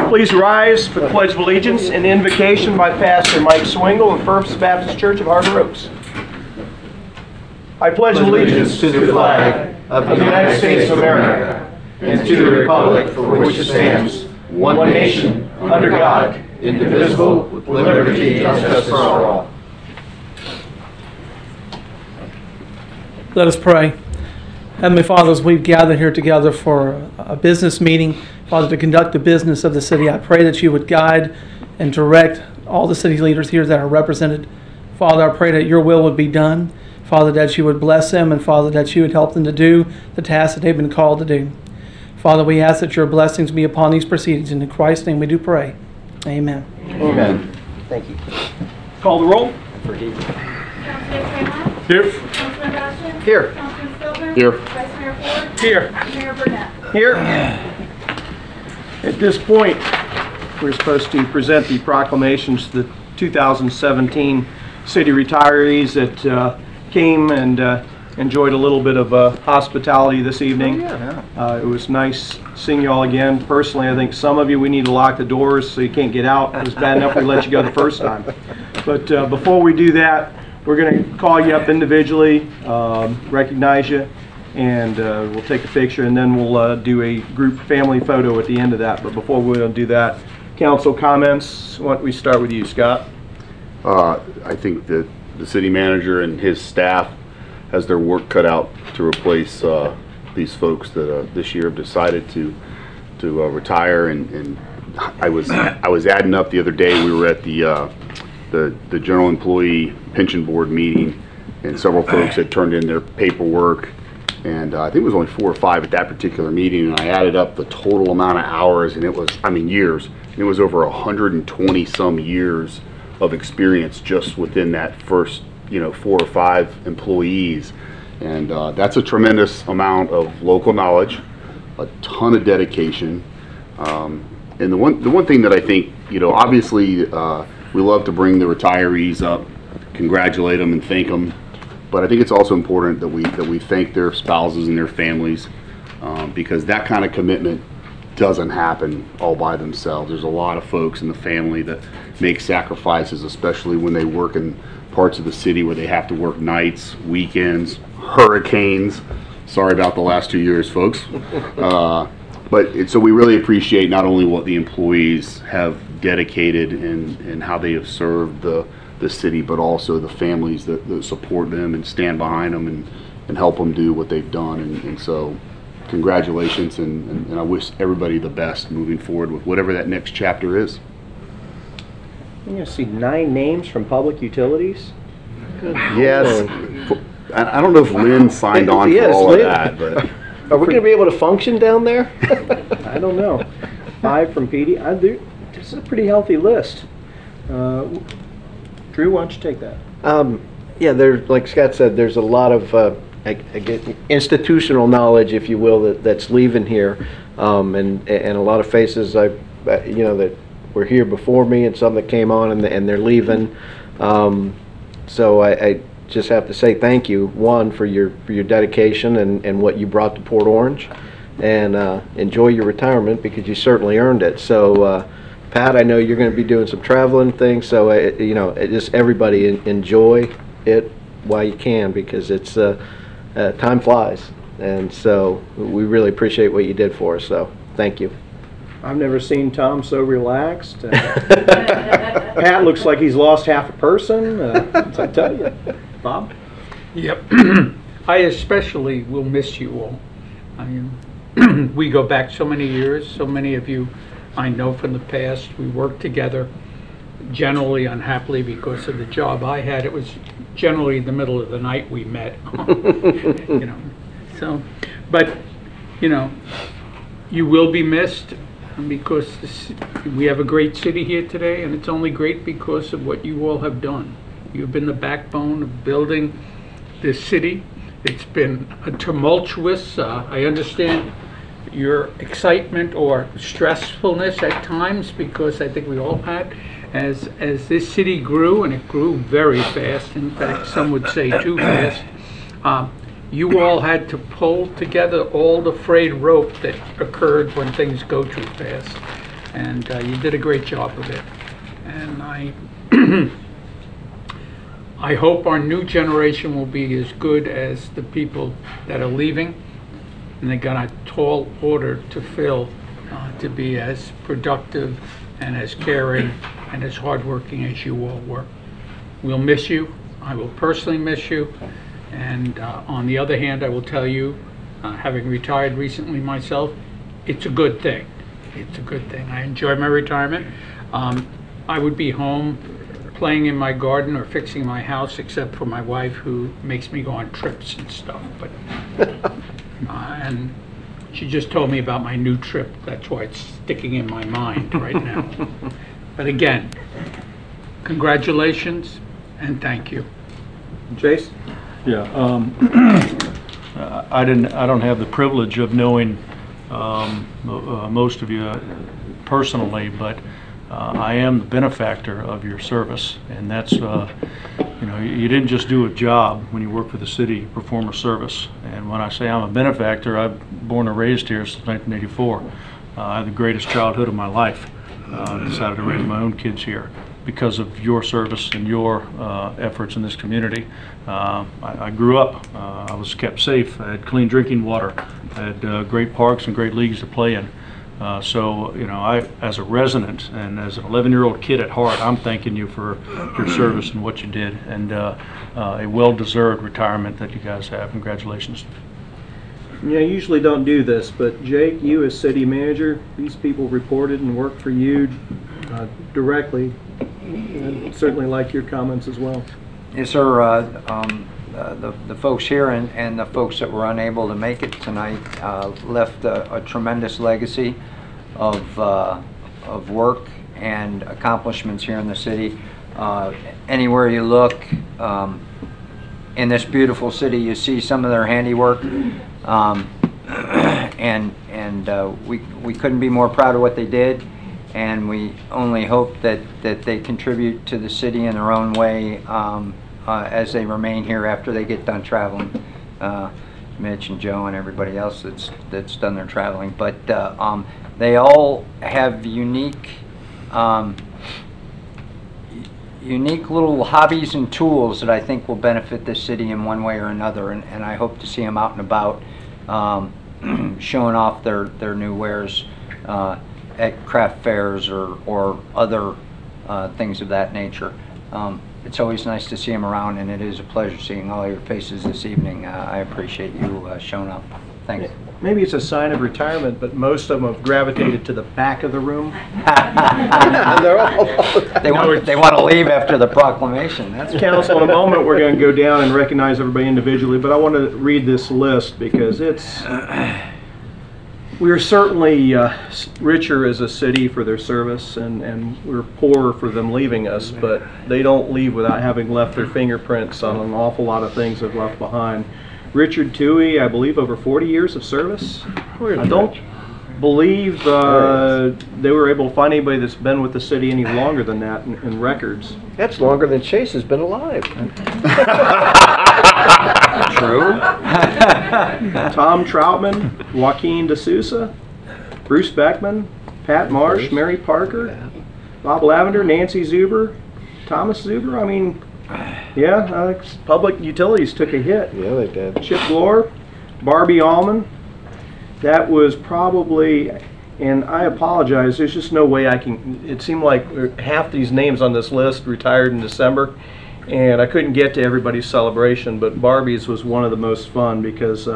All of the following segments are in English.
Please rise for the Pledge of Allegiance and the invocation by Pastor Mike Swingle of First Baptist Church of Harbor Oaks. I pledge allegiance to the flag of the United States of America and to the republic for which it stands, one nation, under God, indivisible, with liberty and justice for all. Let us pray. Heavenly Father, as we've gathered here together for a business meeting, Father, to conduct the business of the city, I pray that you would guide and direct all the city leaders here that are represented. Father, I pray that your will would be done. Father, that you would bless them, and Father, that you would help them to do the task that they've been called to do. Father, we ask that your blessings be upon these proceedings. In Christ's name we do pray. Amen. Amen. Thank you. Call the roll. Councilman Fremont? Here. Councilman Bastian? Here. Councilman Spilman? Here. Vice Mayor Ford? Here. Mayor Burnett? Here. At this point, we're supposed to present the proclamations to the 2017 city retirees that came and enjoyed a little bit of hospitality this evening. It was nice seeing you all again. Personally, I think some of you, we need to lock the doors so you can't get out. It was bad enough we let you go the first time. But before we do that, we're going to call you up individually, recognize you, and we'll take a picture, and then we'll do a group family photo at the end of that. But before we do that, council comments. Why don't we start with you, Scott? I think that the city manager and his staff has their work cut out to replace these folks that this year have decided to retire. And I was adding up the other day. We were at the general employee pension board meeting, and several folks had turned in their paperwork. And I think it was only 4 or 5 at that particular meeting, and I added up the total amount of hours, and it was, I mean, years. It was over 120 some years of experience just within that first, 4 or 5 employees. And that's a tremendous amount of local knowledge, a ton of dedication. And the one thing that I think, obviously we love to bring the retirees up, congratulate them and thank them. But I think it's also important that we thank their spouses and their families, because that kind of commitment doesn't happen all by themselves. There's a lot of folks in the family that make sacrifices, especially when they work in parts of the city where they have to work nights, weekends, hurricanes. Sorry about the last 2 years, folks. So we really appreciate not only what the employees have dedicated and how they have served the city, but also the families that support them and stand behind them and help them do what they've done. And so congratulations, and I wish everybody the best moving forward with whatever that next chapter is. You're going to see 9 names from Public Utilities. Yes. I don't know if Lynn signed on for all of that, but are we going to be able to function down there? I don't know. 5 from PD. This is a pretty healthy list. Drew, why don't you take that? Yeah, there's, like Scott said, there's a lot of institutional knowledge, if you will, that's leaving here, and a lot of faces that were here before me, and some that came on and they're leaving. So I just have to say thank you, one, for your dedication and what you brought to Port Orange, and enjoy your retirement, because you certainly earned it. So Pat, I know you're going to be doing some traveling things, so just everybody enjoy it while you can, because it's time flies, and so we really appreciate what you did for us. So thank you. I've never seen Tom so relaxed. Pat looks like he's lost half a person. I tell you, Bob. Yep. I especially will miss you all. We go back so many years. So many of you I know from the past. We worked together, generally unhappily because of the job I had. It was generally in the middle of the night we met. So, but you will be missed, because we have a great city here today, and it's only great because of what you all have done. You've been the backbone of building this city. It's been a tumultuous, I understand your excitement or stressfulness at times, because I think we all had, as this city grew, and it grew very fast. In fact, some would say too fast. You all had to pull together all the frayed rope that occurred when things go too fast. and you did a great job of it. And I hope our new generation will be as good as the people that are leaving, and they got a tall order to fill to be as productive and as caring and as hardworking as you all were. We'll miss you. I will personally miss you. And on the other hand, I will tell you, having retired recently myself, it's a good thing. It's a good thing. I enjoy my retirement. I would be home playing in my garden or fixing my house, except for my wife, who makes me go on trips and stuff. But and she just told me about my new trip. That's why it's sticking in my mind right now. But again, congratulations and thank you. Chase? Yeah, I don't have the privilege of knowing most of you personally, but I am the benefactor of your service, and that's you know, you didn't just do a job when you work for the city, you perform a service. And when I say I'm a benefactor, I'm born and raised here since 1984. I had the greatest childhood of my life. Decided to raise my own kids here because of your service and your efforts in this community. I grew up, I was kept safe, I had clean drinking water, I had great parks and great leagues to play in. So, you know, I, as a resident and as an 11-year-old kid at heart, I'm thanking you for your service and what you did, and a well-deserved retirement that you guys have. Congratulations. Yeah, I usually don't do this, but Jake, you as city manager, these people reported and worked for you directly. I'd certainly like your comments as well. Yes, sir. The folks here and the folks that were unable to make it tonight left a tremendous legacy of work and accomplishments here in the city. Anywhere you look in this beautiful city, you see some of their handiwork, we couldn't be more proud of what they did. And we only hope that they contribute to the city in their own way as they remain here after they get done traveling. Mitch and Joe and everybody else that's done their traveling. But they all have unique little hobbies and tools that I think will benefit this city in one way or another. And I hope to see them out and about showing off their new wares at craft fairs or other things of that nature. It's always nice to see them around, and it is a pleasure seeing all your faces this evening. I appreciate you showing up. Thanks. Maybe it's a sign of retirement, but most of them have gravitated to the back of the room. They want to leave after the proclamation. That's Council, in a moment we're going to go down and recognize everybody individually, but I want to read this list because it's... We're certainly richer as a city for their service, and we're poorer for them leaving us, but they don't leave without having left their fingerprints on an awful lot of things they've left behind. Richard Toohey, I believe, over 40 years of service. I don't believe they were able to find anybody that's been with the city any longer than that in records. That's longer than Chase has been alive. true. Tom Troutman, Joaquin D'Souza, Bruce Beckman, Pat Marsh, Mary Parker, Bob Lavender, Nancy Zuber, Thomas Zuber. I mean, yeah, public utilities took a hit. Yeah, they did. Chip Glore, Barbie Allman. That was probably, and I apologize, there's just no way I can, it seemed like half these names on this list retired in December, and I couldn't get to everybody's celebration, but Barbie's was one of the most fun because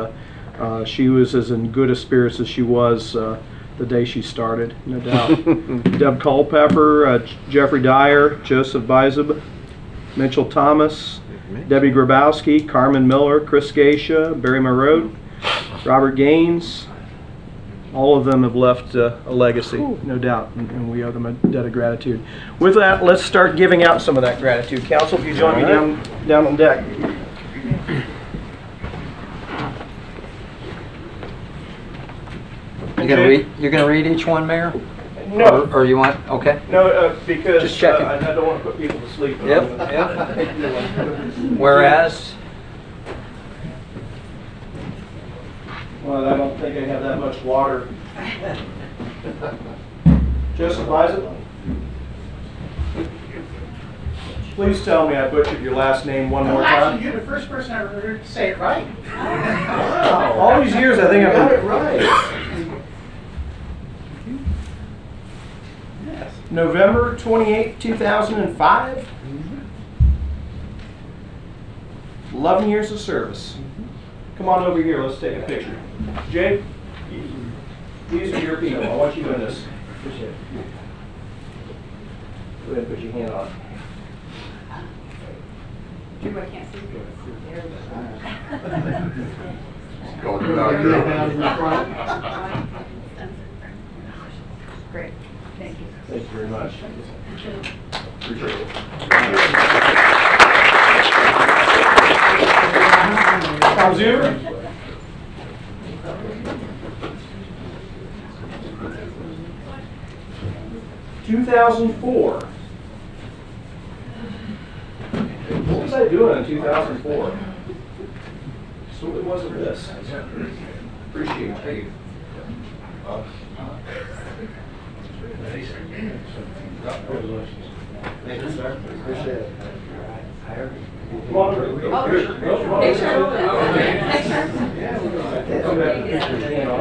she was as in good a spirits as she was the day she started, no doubt. Deb Culpepper, Jeffrey Dyer, Joseph Bizub, Mitchell Thomas, Debbie Grabowski, Carmen Miller, Chris Geisha, Barry Marode, Robert Gaines. All of them have left a legacy, no doubt, and we owe them a debt of gratitude. With that, let's start giving out some of that gratitude. Council, if you join me down on deck. You're gonna read each one, Mayor? No. Or you want? Okay. No, because Just checking. I don't want to put people to sleep. Yep. Whereas. Well, I don't think I have that much water. Joseph Isaac. Please tell me I butchered your last name one more time. Actually, you're the first person I ever heard say it right. Wow. All these years I think I've got it right. Yes. November 28, 2005. 11 years of service. Come on over here, let's take a picture. Jake, these are your people. I want you in this. Appreciate it. Go ahead and put your hand on it. Drew, I can't see you. Going to our group. Great, thank you. Thank you very much. Appreciate it. Tom Zuber. (2004). What was I doing in 2004? So it wasn't this. Appreciate it. Thank you, sir. Appreciate it. Come on over. Picture. Picture. Come back and put your hand on.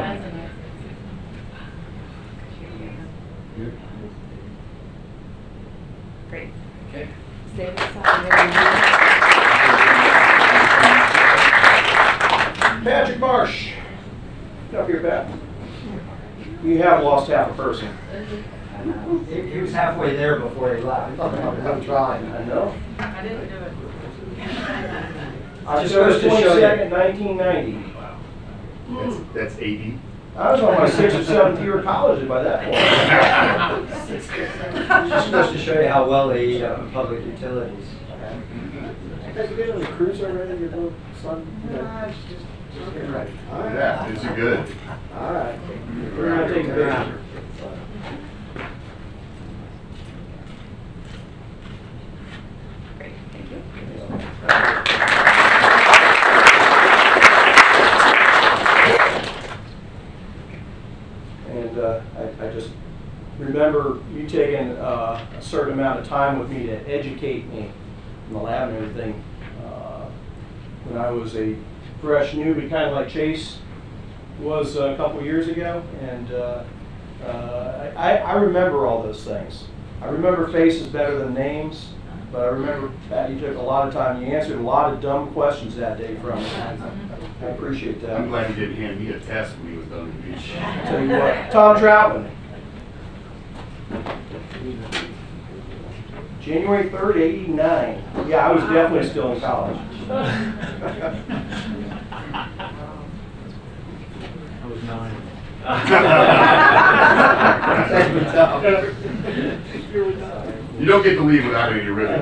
Great. Okay. Stay beside Patrick Marsh. Get up here, Pat. You have lost half a person. He was halfway there before he left. I'm trying. I know. I didn't do it. October 22nd, 1990. That's 80. I was on my 6th or 7th year of college by that point. Just supposed to show you how well they eat up in public utilities. Have you been on the cruise already, your little son? Just getting ready. Yeah, it's a good. All right. We're going to take a picture. Great, thank you. And I just remember you taking a certain amount of time with me to educate me in the lab and everything. When I was a fresh newbie, kind of like Chase was a couple years ago, and I remember all those things. I remember faces better than names, but I remember, Pat, you took a lot of time. You answered a lot of dumb questions that day from me. I appreciate that. I'm glad you didn't hand me a test when he was done with the beach. Tell you what, Tom Troutman. January 3rd, '89. Yeah, I was definitely still in college. I was 9. You don't get to leave without any ribbon.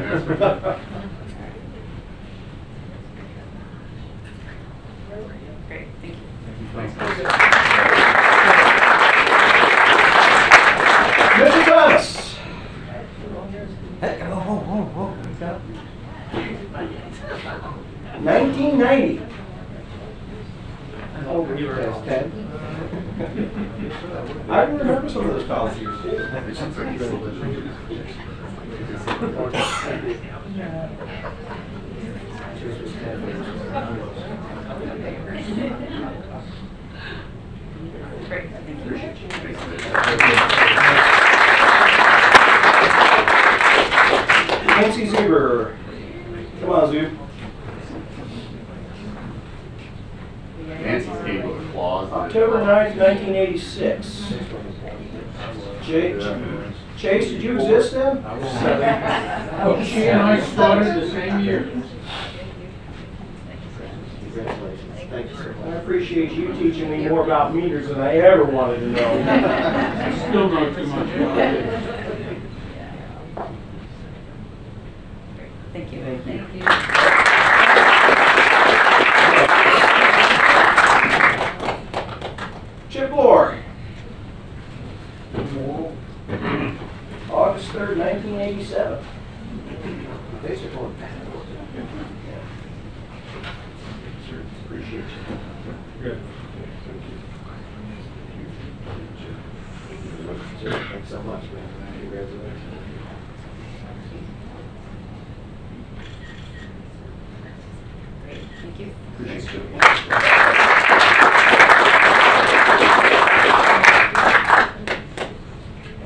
Great, thank you. Mr. Thomas. 1990. I remember some of those college years. Great, thank you. Nancy Zuber. Come on, Zub. Nancy's game with claws. October 9th, 1986. Chase, did you exist then? She and I started the same year. I appreciate you teaching me more about meters than I ever wanted to know. I still know too much about it. Thank you. Thank you. Thank you. Chip Lord. August 3rd, 1987. Appreciate you. Good. so much, man. Congratulations. Great, thank you.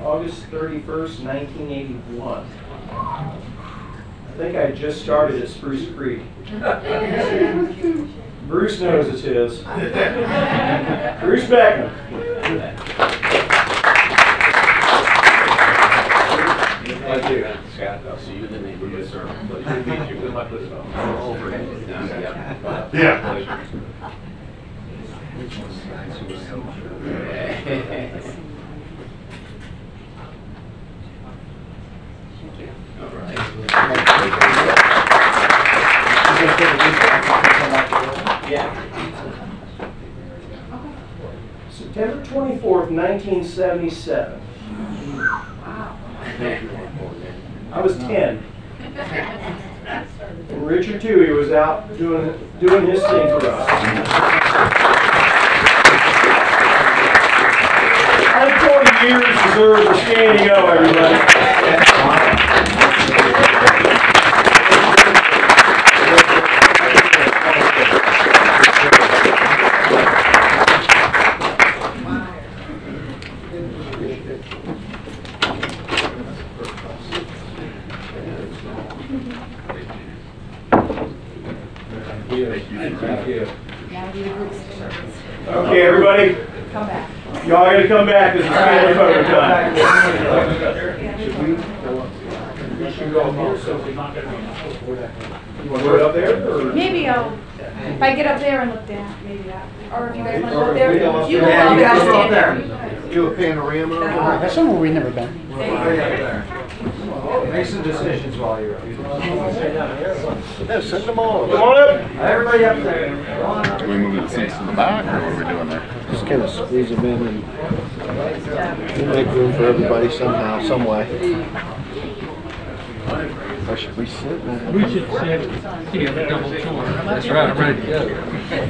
August 31st, 1981. I think I just started at Spruce Creek. Bruce knows it's his. Bruce Beckman. Thank you, Scott. I'll see you in the neighborhood. Yes, sir. Pleasure to meet you. Good luck with it. Yeah. September 24th, 1977. I was 10. And Richard Toohey was out doing his thing for us. Like 20 years deserve a standing O, everybody. Okay, everybody. Come back. Y'all gotta come back. This is family photo time. You want to go up there? Or? Maybe if I get up there and look down, maybe that. Or if you guys want to go up there, you go up there. Do a panorama. That's somewhere we've never been. Make some decisions while you're up. Yeah, send them all. Come on up. Everybody up there. Are we moving the seats to the back, or what are we doing there? Just kind of squeeze them in and make room for everybody somehow, some way. Or should we sit? We should sit. Yeah, the double tour. That's right, I'm ready to go.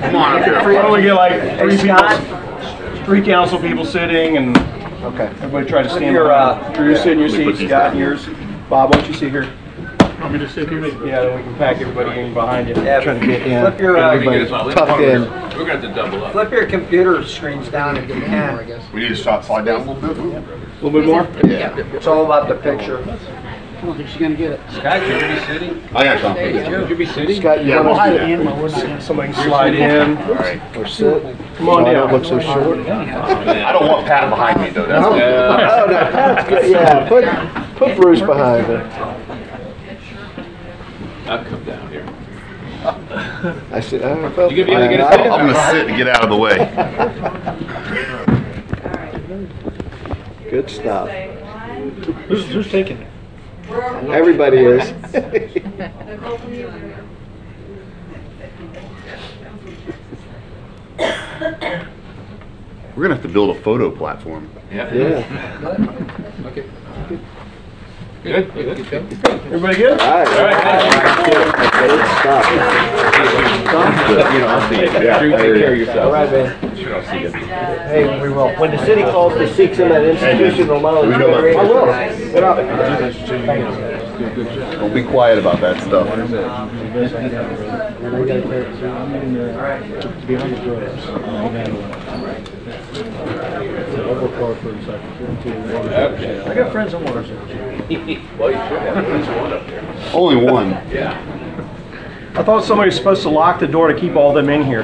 Come on up here. Why don't we get like three council people sitting and Okay. everybody try to stand up. Drew, sit in your seat. Scott, in yours. Bob, why don't you sit here? Want me to sit here? Yeah, then we can pack everybody in behind you. Trying to get in. Flip your, Everybody tucked in. We're gonna have to double up. Flip your computer screens down if you can. We need to slide down a little bit. A little bit more? Yeah. It's all about the picture. I don't think she's gonna get it. Scott, you gonna be sitting? I got something. Should you be sitting? Scott, you Yeah, want Hide to it in, but we're not gonna. Somebody can slide in. All right. or sit? Come on Why down. not look so short? I don't want Pat behind me though. That's Oh, no, Pat's good. Yeah, put Bruce behind her. I'll come down here. I said, I don't know. You gonna be able to get us I'm gonna sit and get out of the way. Good stuff. Who's taking it? Everybody is. We're gonna have to build a photo platform. Yeah. Yeah. Okay. Good? Good? Everybody good? All right. All right, Good stuff. Drew, take care of yourself. All right, man. Sure, I'll see you. Hey, we will. When the city calls to seek some of that institutional knowledge, I will. Get up. Don't be quiet about that stuff. I got friends in Waterson. Well, you should have at least one up there. Only one. Yeah. I thought somebody was supposed to lock the door to keep all them in here.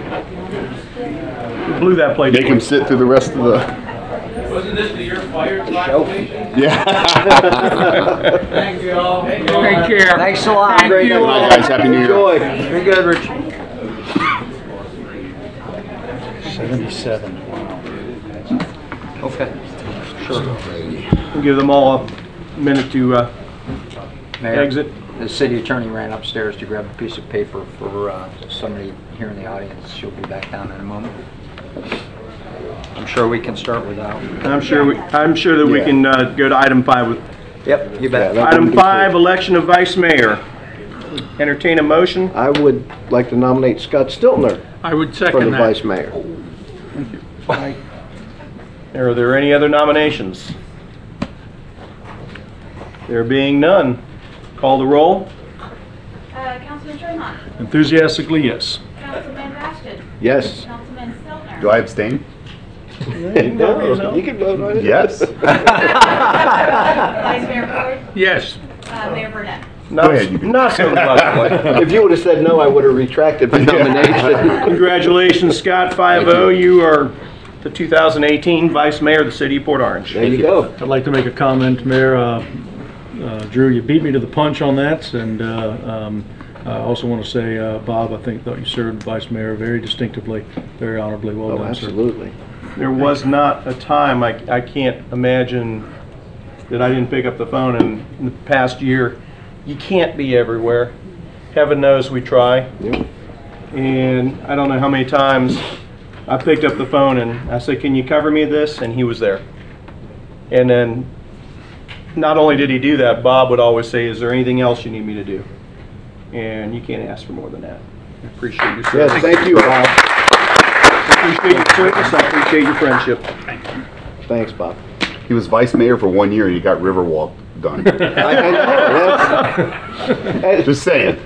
We blew that place. Make him sit through the rest of the. Wasn't this the year fire proclamation? Yeah. Thank you all. Take care. Thanks a lot. Thank you. Good night, guys. Happy New Year. Enjoy. Very good, Rich. 77. Okay. We'll give them all a minute to Mayor, exit. the city attorney ran upstairs to grab a piece of paper for somebody here in the audience. She'll be back down in a moment. I'm sure we can start without. I'm sure that we can go to item 5 with Yep, you bet. Yeah, item 5, election of vice mayor. Entertain a motion. I would like to nominate Scott Stiltner I would for the second that. vice mayor. Are there any other nominations? There being none, call the roll. Councilman Tremont. Enthusiastically, yes. Councilman Bastian. Yes. Councilman Stiltner. Do I abstain? No, you can vote on it. Yes. Vice Mayor Ford. Yes. Mayor Burnett. Not, ahead, you can- not so reluctantly. If you would have said no, I would have retracted my nomination. Congratulations, Scott, 5-0. You are the 2018 Vice Mayor of the City of Port Orange. There you go. I'd like to make a comment, Mayor. Drew, you beat me to the punch on that, and I also want to say, Bob, I thought you served Vice Mayor very distinctively, very honorably. Well Oh, done, sir. absolutely. There was not a time, I can't imagine that I didn't pick up the phone in the past year. You can't be everywhere. Heaven knows we try. Yep. And I don't know how many times I picked up the phone and I said, can you cover me this? And he was there. And then not only did he do that, Bob would always say, is there anything else you need me to do? And you can't ask for more than that. I appreciate your service. Yes, thank you, Bob. I appreciate your service. I appreciate your friendship. Thanks, Bob. He was vice mayor for 1 year and he got Riverwalk done. I know. Just saying.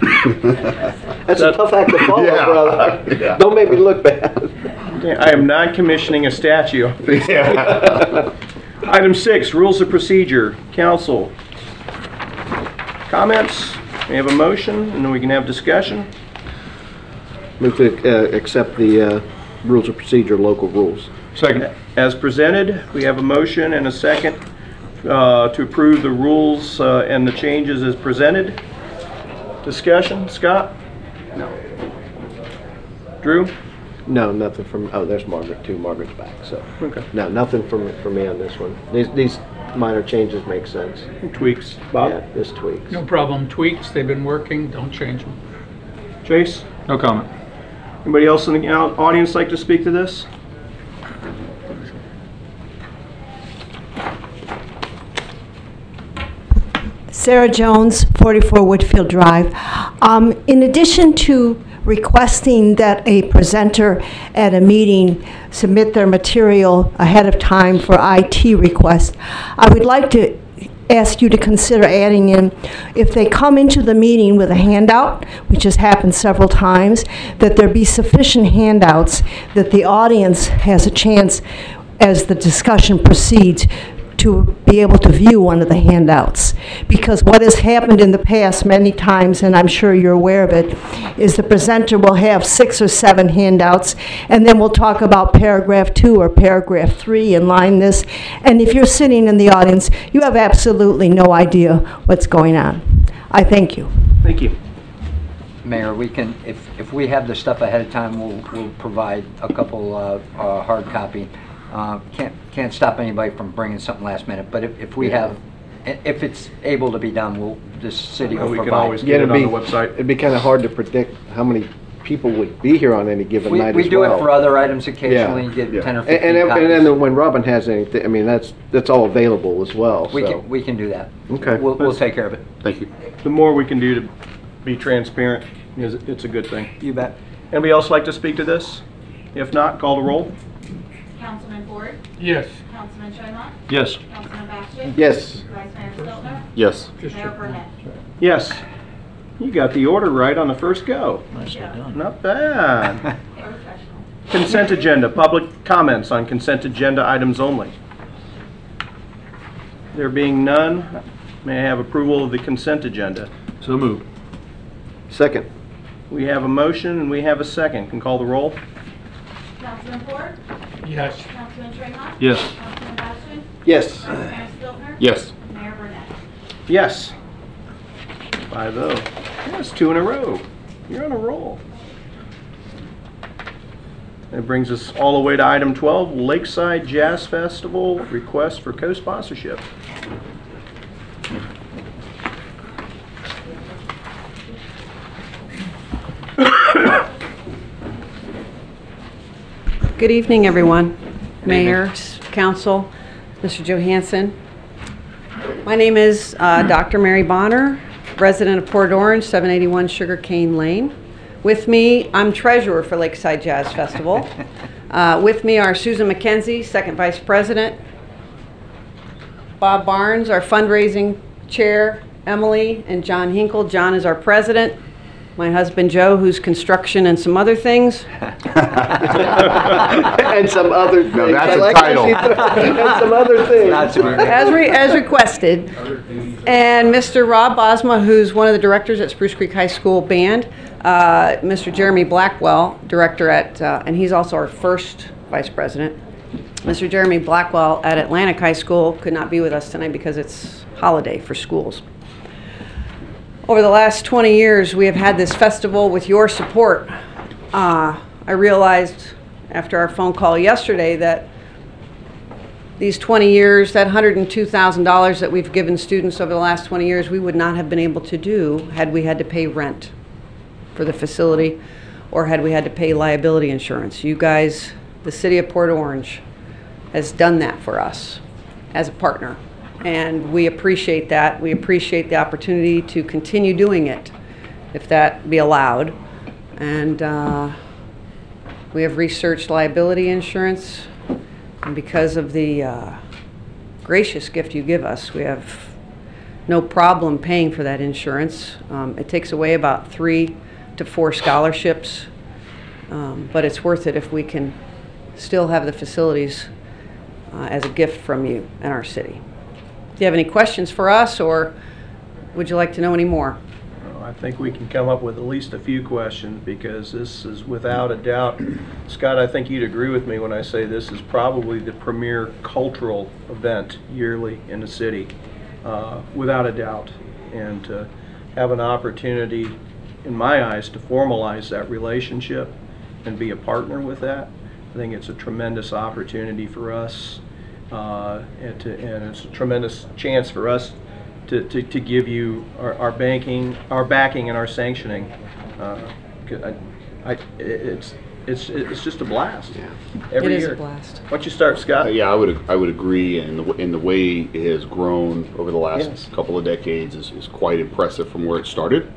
That's a tough act to follow, Yeah. brother. Yeah. Don't make me look bad. I am not commissioning a statue. Yeah. Item 6, rules of procedure. Council. Comments? We have a motion and then we can have discussion. Move to accept the rules of procedure, local rules. Second. As presented, we have a motion and a second to approve the rules and the changes as presented. Discussion, Scott? No. Drew? No, nothing from, oh, there's Margaret too. Margaret's back, so. Okay. No, nothing for me on this one. These minor changes make sense. Tweaks. Bob? Yeah, just tweaks. No problem. Tweaks, they've been working, don't change them. Chase? No comment. Anybody else in the audience like to speak to this? Sarah Jones, 44 Woodfield Drive. In addition to requesting that a presenter at a meeting submit their material ahead of time for IT requests, I would like to ask you to consider adding in, if they come into the meeting with a handout, which has happened several times, that there be sufficient handouts that the audience has a chance, as the discussion proceeds, to be able to view one of the handouts. Because what has happened in the past many times, and I'm sure you're aware of it, is the presenter will have 6 or 7 handouts, and then we'll talk about paragraph 2 or paragraph 3 in line this. And if you're sitting in the audience, you have absolutely no idea what's going on. I thank you. Thank you. Mayor, we can, if we have the stuff ahead of time, we'll provide a couple hard copy. Can't stop anybody from bringing something last minute, but if we have, if it's able to be done, the city will We provide. can always get it on the website. It'd be kind of hard to predict how many people would be here on any given night as well. We do it for other items occasionally, get Yeah. 10 or 15 And copies. then when Robin has anything, I mean, that's all available as well, We so. can do that. Okay. We'll take care of it. Thank you. The more we can do to be transparent, it's a good thing. You bet. Anybody else like to speak to this? If not, call the roll. Councilman Ford. Yes. Councilman Tremont. Yes. Councilman Bastian. Yes. Vice Mayor Stiltner. Yes. Mayor Burnett. Yes. You got the order right on the first go. Nicely done. Not bad. Professional. Consent agenda, public comments on consent agenda items only. There being none, may I have approval of the consent agenda? So moved. Second. We have a motion and we have a second. Can call the roll? Councilman Ford. Yes. Councilman Tremont. Yes. Councilman Bastian. Yes. Mayor Stiltner. Yes. Mayor Burnett. Yes. 5-0. That's 2 in a row. You're on a roll. That brings us all the way to item 12, Lakeside Jazz Festival request for co-sponsorship. Good evening, everyone. Mayor, Council, Mr. Johansson. My name is Dr. Mary Bonner, resident of Port Orange, 781 Sugarcane Lane. With me, I'm treasurer for Lakeside Jazz Festival. With me are Susan McKenzie, second vice president, Bob Barnes, our fundraising Chair Emily and John Hinkle. John is our president. My husband Joe, who's construction and some other things. And some other things. No, that's I a like title. And some other things. As requested. And Mr. Rob Bosma, who's one of the directors at Spruce Creek High School Band. Mr. Jeremy Blackwell, director at, and he's also our first vice president. Mr. Jeremy Blackwell at Atlantic High School could not be with us tonight because it's holiday for schools. Over the last 20 years, we have had this festival with your support. I realized after our phone call yesterday that these 20 years, that $102,000 that we've given students over the last 20 years, we would not have been able to do had we had to pay rent for the facility or had we had to pay liability insurance. You guys, the city of Port Orange, has done that for us as a partner. And we appreciate that. We appreciate the opportunity to continue doing it, if that be allowed. And we have researched liability insurance. And because of the gracious gift you give us, we have no problem paying for that insurance. It takes away about 3 to 4 scholarships, but it's worth it if we can still have the facilities as a gift from you and our city. Do you have any questions for us, or would you like to know any more? I think we can come up with at least a few questions, because this is without a doubt, Scott, I think you'd agree with me when I say this is probably the premier cultural event yearly in the city, without a doubt. And to have an opportunity, in my eyes, to formalize that relationship and be a partner with that, I think it's a tremendous opportunity for us, and it's a tremendous chance for us to give you our backing and our sanctioning. It's just a blast. Yeah. Every year. It is a blast. Why don't you start, Scott? Yeah, I would agree, and the way it has grown over the last couple of decades is quite impressive from where it started,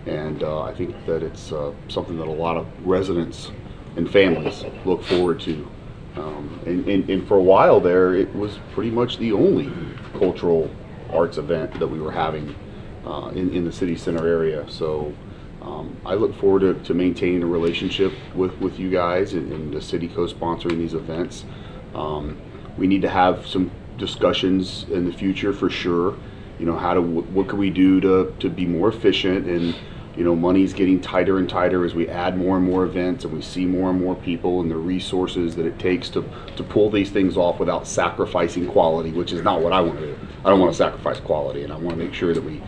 and I think that it's something that a lot of residents and families look forward to. And for a while there, it was pretty much the only cultural arts event that we were having in the city center area. So I look forward to maintaining a relationship with you guys and the city co-sponsoring these events. We need to have some discussions in the future for sure. You know, what can we do to be more efficient, and you know, money's getting tighter and tighter as we add more and more events and we see more and more people and the resources that it takes to pull these things off without sacrificing quality, which is not what I want to do. I don't want to sacrifice quality, and I want to make sure that we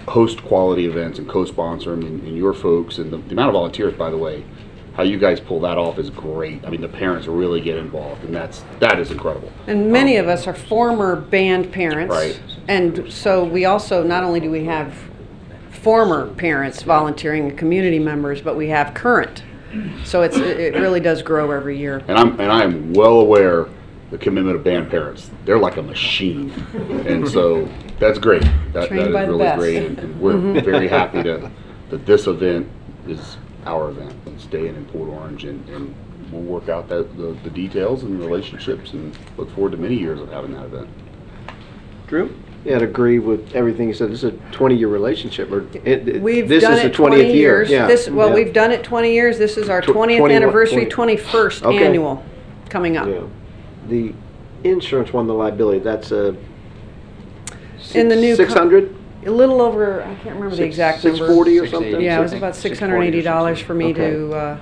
host quality events and co-sponsor them, and your folks, and the amount of volunteers, by the way, how you guys pull that off is great. I mean, the parents really get involved, and that is incredible. And many of us are former band parents. Right. And so we also, not only do we have former parents volunteering and community members, but we have current. So it really does grow every year. And I am well aware the commitment of band parents. They're like a machine, and so that's great. That is really great, and we're very happy that this event is our event and staying in Port Orange, and we'll work out the details and relationships, and look forward to many years of having that event. Drew? Yeah, I'd agree with everything you said. This is a 20-year relationship. We've this done is it the 20 20th year. years. Yeah. We've done it 20 years. This is our 20th anniversary, 21st annual coming up. Yeah. The insurance one, the liability, that's a in the new 600? A little over, I can't remember the exact number. 640 or something? Yeah, it was about $680 for me to,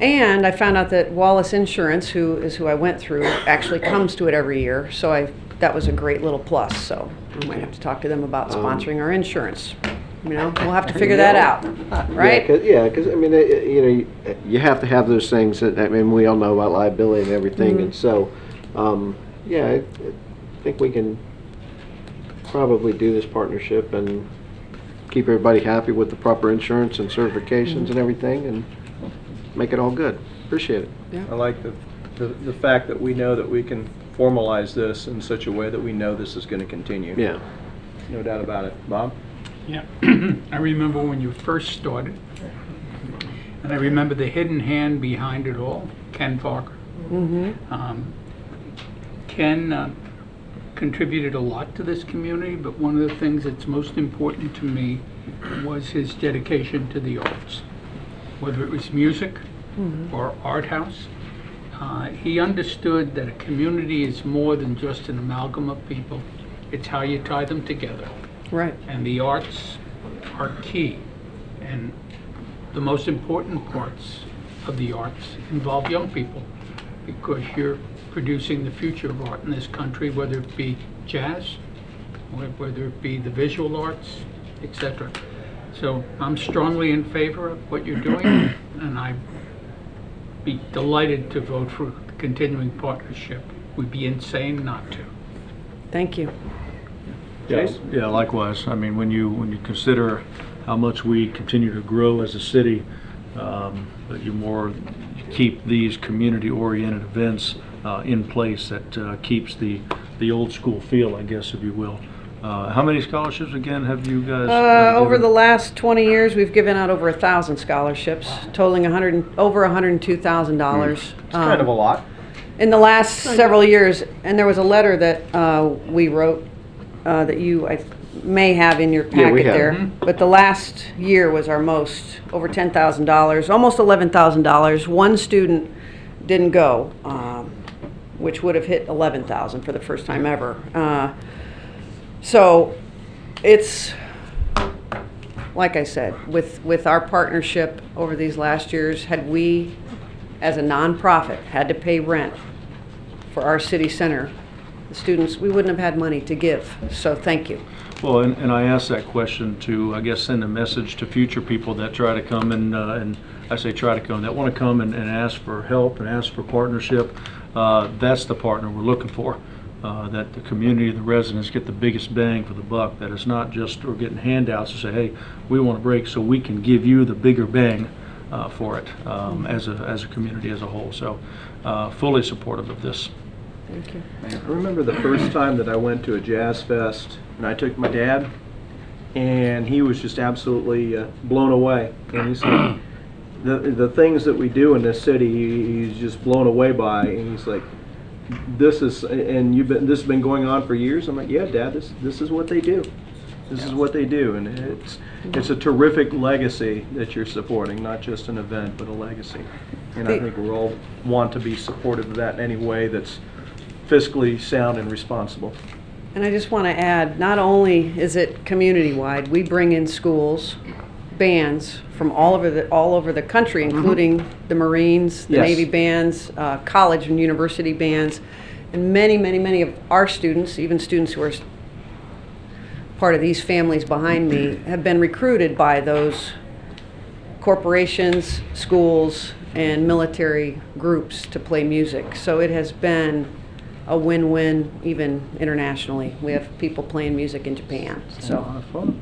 and I found out that Wallace Insurance, who is who I went through, actually comes to it every year. So that was a great little plus. So I might have to talk to them about sponsoring our insurance. You know, we'll have to figure that out, right? Yeah, because I mean, you know, you have to have those things. That, I mean, we all know about liability and everything, and so, yeah, I think we can probably do this partnership and keep everybody happy with the proper insurance and certifications and everything, and make it all good. Appreciate it. Yeah. I like the fact that we know that we can formalize this in such a way that we know this is going to continue. Yeah. No doubt about it. Bob? Yeah, I remember when you first started, and I remember the hidden hand behind it all, Ken Parker. Mm-hmm. Ken contributed a lot to this community, but one of the things that's most important to me was his dedication to the arts, whether it was music or art house. He understood that a community is more than just an amalgam of people. It's how you tie them together. Right. And the arts are key. And the most important parts of the arts involve young people, because you're producing the future of art in this country, whether it be jazz, whether it be the visual arts, etc. So I'm strongly in favor of what you're doing, and I'd be delighted to vote for the continuing partnership. We'd be insane not to. Thank you. Yeah, likewise. I mean, when you consider how much we continue to grow as a city, but you keep these community-oriented events in place that keeps the old school feel, I guess, if you will. How many scholarships again have you guys? Over the last 20 years, we've given out over 1,000 scholarships, totaling over $102,000. It's kind of a lot. In the last several years, and there was a letter that we wrote that you may have in your packet there. But the last year was our most, over $10,000, almost $11,000. One student didn't go, which would have hit $11,000 for the first time ever. So it's, like I said, with our partnership over these last years, had we, as a nonprofit, had to pay rent for our city center, the students, we wouldn't have had money to give. So thank you. Well, and I asked that question to, I guess, send a message to future people that try to come and I say try to come, that want to come and ask for help and ask for partnership. That's the partner we're looking for. That the community, the residents get the biggest bang for the buck. That it's not just we're getting handouts to say, hey, we want to break so we can give you the bigger bang for it as a community as a whole. So fully supportive of this. Thank you. I remember the first time that I went to a jazz fest, and I took my dad, and he was just absolutely blown away. And he said, the things that we do in this city, he's just blown away by. And he's like, this has been going on for years. I'm like, yeah, Dad, this is what they do. This is what they do, and it's a terrific legacy that you're supporting, not just an event, but a legacy. And I think we all want to be supportive of that in any way that's fiscally sound and responsible. And I just want to add, not only is it community-wide, we bring in schools, bands from all over the country, including the Marines, the Navy bands, college and university bands, and many of our students, even students who are part of these families behind me, have been recruited by those corporations, schools, and military groups to play music. So it has been a win-win, even internationally. We have people playing music in Japan. So. Fun.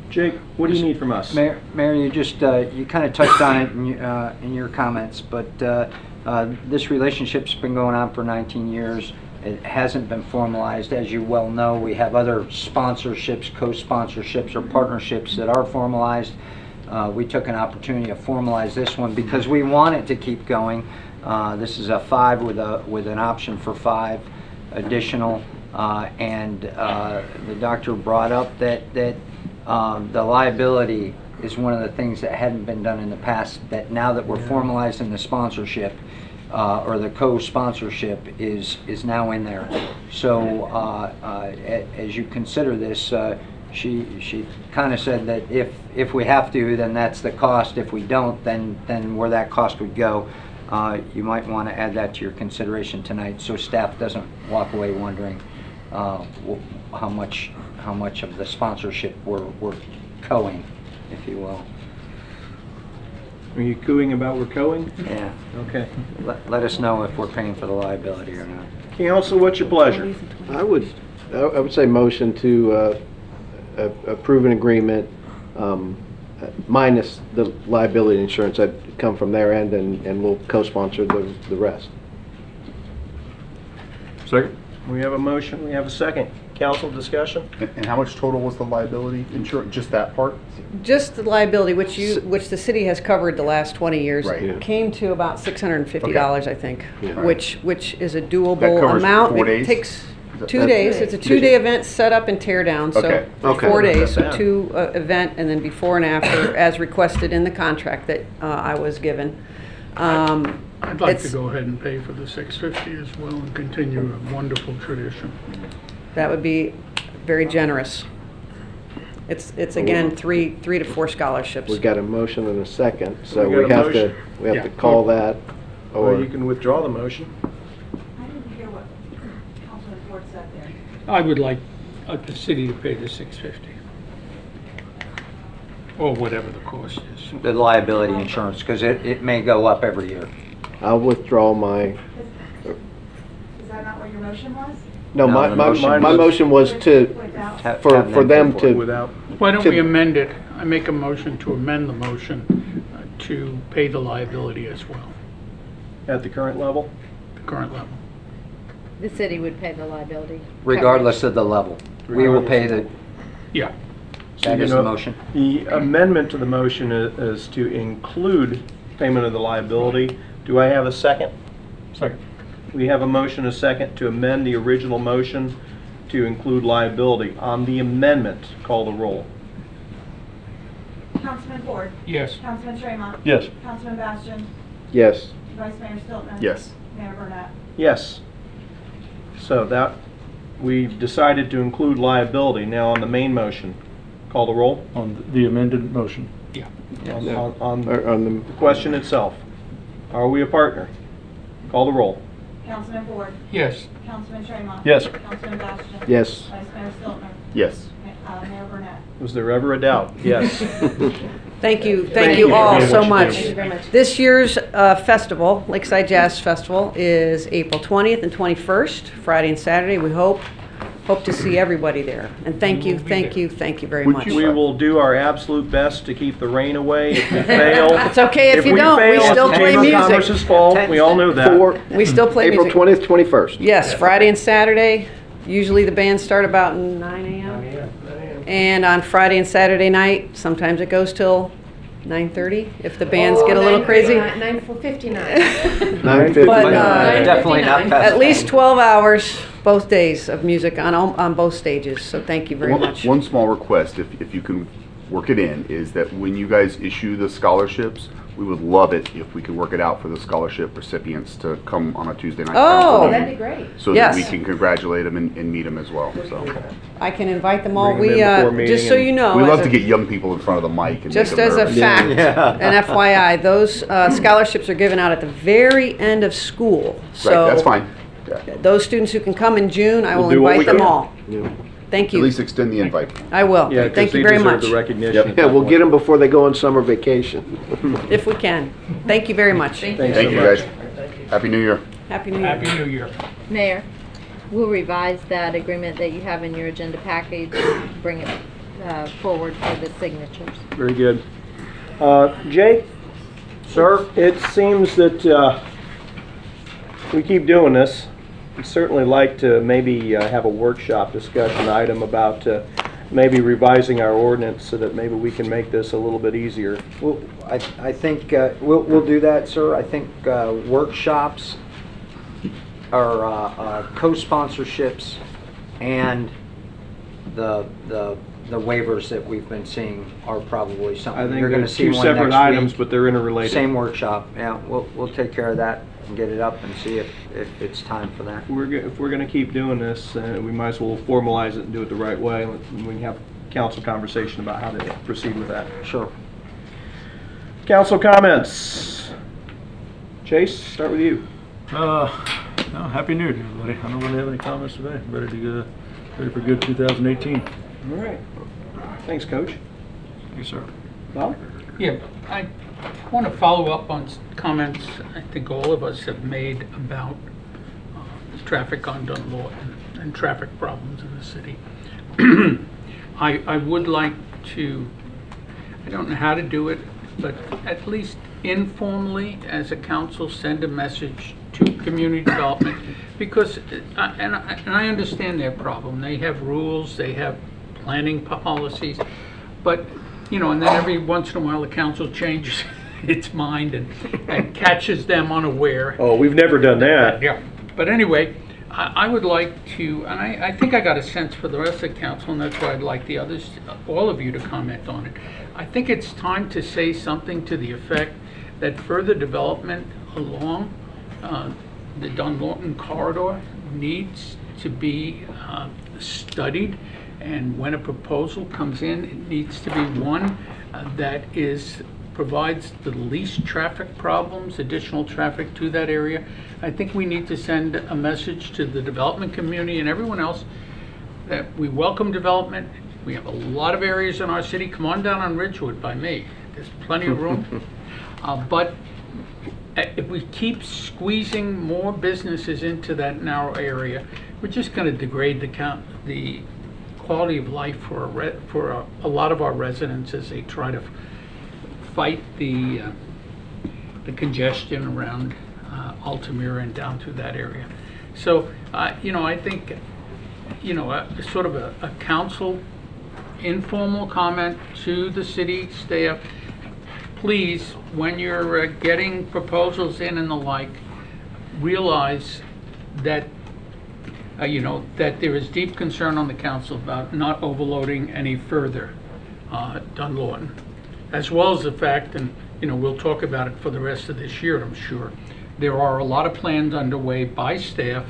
Jake, what do you need from us? Mayor, you just you kind of touched on it in your comments, but this relationship's been going on for 19 years. It hasn't been formalized, as you well know. We have other sponsorships, co-sponsorships, or partnerships that are formalized. We took an opportunity to formalize this one because we want it to keep going. This is a 5 with an option for 5 additional, and the doctor brought up that the liability is one of the things that hadn't been done in the past, that now that we're formalizing the sponsorship or the co-sponsorship is now in there. So as you consider this, she kind of said that if we have to, then that's the cost. If we don't, then where that cost would go. You might want to add that to your consideration tonight, so staff doesn't walk away wondering how much of the sponsorship we're coing, if you will. Are you cooing about we're coing? Yeah. Okay. Let us know if we're paying for the liability or not. Council, what's your pleasure? I would say motion to approve an agreement minus the liability insurance that come from their end, and we'll co-sponsor the rest. Second. We have a motion, we have a second. Council discussion? And how much total was the liability insurance, just that part? Just the liability, which the city has covered the last 20 years, Right. came to about $650, I think, Yeah. which is a That doable covers amount. 4 It days? takes 2 days. It's a 2-day event, set up and tear down. So Okay. Okay. 4 days, so Yeah. 2 event, and then before and after, as requested in the contract that I was given. I'd like to It's- go ahead and pay for the 650 as well and continue a wonderful tradition. That would be very generous. It's again, 3 to 4 scholarships. We got a motion and a second, so We got we a have motion. to Yeah. call that. Or Or you can withdraw the motion. I didn't hear what Councilman Ford said there. I would like the city to pay the 650. Or whatever the cost is. The liability insurance, because it may go up every year. I'll withdraw my, Is that not what your motion was? no, No, my the motion my was- motion was to, Without? for them pay for it. to, Without, Why don't To- we amend it? I make a motion to amend the motion to pay the liability as well, at the current level? the current level. The city would pay the liability. Regardless of the level. We will pay the, Yeah. that is the motion. The amendment to the motion is to include payment of the liability. Do I have a second? Second. We have a motion, a second, to amend the original motion to include liability. On the amendment, call the roll. Councilman Ford? Yes. Councilman Tremont? Yes. Councilman Bastian? yes. Vice Mayor Stiltner? Yes. Mayor Burnett? Yes. So that, we've decided to include liability. Now on the main motion, call the roll. On the amended motion. Yeah. On Or on the question itself. Are we a partner? Call the roll. Councilman Ford? Yes. Councilman Tremont? Yes. Councilman Bastian? Yes. Vice Mayor Stiltner? Yes. Mayor Burnett? Was there ever a doubt? Yes. Thank you Thank you you all for so what you much. do. Thank you very much. This year's festival, Lakeside Jazz Festival, is April 20th and 21st, Friday and Saturday. We hope to see everybody there. And thank you very Would much. you- We will do our absolute best to keep the rain away. If we fail, It's okay if you we don't. We fail, still it's play Chamber of music. Commerce's fault. We all know that. For We still play April music. 20th, 21st. Yes, Friday and Saturday. Usually the bands start about 9 a.m. And on Friday and Saturday night, sometimes it goes till 9:30 if the bands get a little crazy. 9:59. 9:50. But, Definitely not At past At least 12 hours both days of music on both stages. So thank you very One- much. One small request, if you can work it in, is that when you guys issue the scholarships, we would love it if we could work it out for the scholarship recipients to come on a Tuesday night. Oh. council Oh, meeting that'd be great. So Yes. that we can congratulate them and meet them as well, so. I can invite them all. Bring them We, in before meeting just so and- you know, We as love a- to get young people in front of the mic and make just them as a nervous. fact, Yeah. an FYI, those scholarships are given out at the very end of school. So Right, that's fine. Yeah. those students who can come in June, I We'll will do what we invite them can. all. Thank At you. least extend the invite. I will. Yeah, 'cause Thank you they very deserve much. the recognition. Yep. at Yeah, that we'll point. get them before they go on summer vacation. If we can. Thank you very much. Thanks Thank so you, much. guys. Happy New Year. Happy New Year. Happy New Year. Mayor, we'll revise that agreement that you have in your agenda package, bring it forward for the signatures. Very good. Jake? Sir? It seems that we keep doing this. I'd certainly like to maybe have a workshop discussion item about maybe revising our ordinance so that maybe we can make this a little bit easier. Well, I think we'll do that, sir. I think workshops or co-sponsorships and the waivers that we've been seeing are probably something. I think You're going they're to see two one separate next items, week. but they're interrelated. Same workshop. Yeah, we'll take care of that and get it up and see if it's time for that. If we're going to keep doing this, we might as well formalize it and do it the right way. We can have council conversation about how to proceed with that. Sure. Council comments. Chase, start with you. No, Happy New Year, to everybody. I don't really have any comments today. Ready for good 2018. All right. Thanks, Coach. Thank you, sir. Bob? Yeah, I want to follow up on comments I think all of us have made about traffic on Dunlawton and traffic problems in the city. I would like to, I don't know how to do it, but at least informally as a council send a message to community development, because and I understand their problem. They have rules, they have planning policies, but you know, and then every once in a while the council changes its mind and catches them unaware. Oh, we've never done that. Yeah, but anyway, I would like to, and I think I got a sense for the rest of the council, and that's why I'd like the others, all of you to comment on it. I think it's time to say something to the effect that further development along the Dunlawton corridor needs to be studied, and when a proposal comes in, it needs to be one that provides the least traffic problems, additional traffic to that area. I think we need to send a message to the development community and everyone else that we welcome development. We have a lot of areas in our city. Come on down on Ridgewood by me. There's plenty of room. But if we keep squeezing more businesses into that narrow area, we're just going to degrade the quality of life for a lot of our residents as they try to fight the congestion around Altamira and down through that area. So, you know, I think, you know, sort of a council informal comment to the city staff. Please, when you're getting proposals in and the like, realize that you know, that there is deep concern on the council about not overloading any further Dunlawton, as well as the fact, and you know, we'll talk about it for the rest of this year, I'm sure, there are a lot of plans underway by staff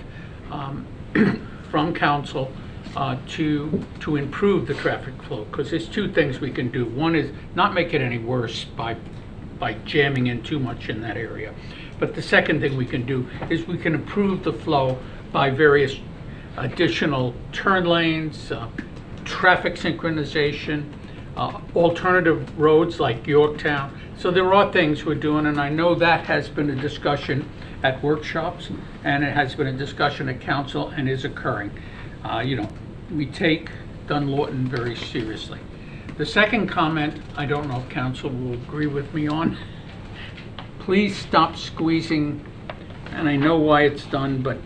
from council to improve the traffic flow, because there's two things we can do. One is not make it any worse by jamming in too much in that area. But the second thing we can do is we can improve the flow by various additional turn lanes, traffic synchronization, alternative roads like Yorktown. So there are things we're doing, and I know that has been a discussion at workshops, and it has been a discussion at council and is occurring. You know, we take Dunlawton very seriously. The second comment, I don't know if council will agree with me on. Please stop squeezing, and I know why it's done, but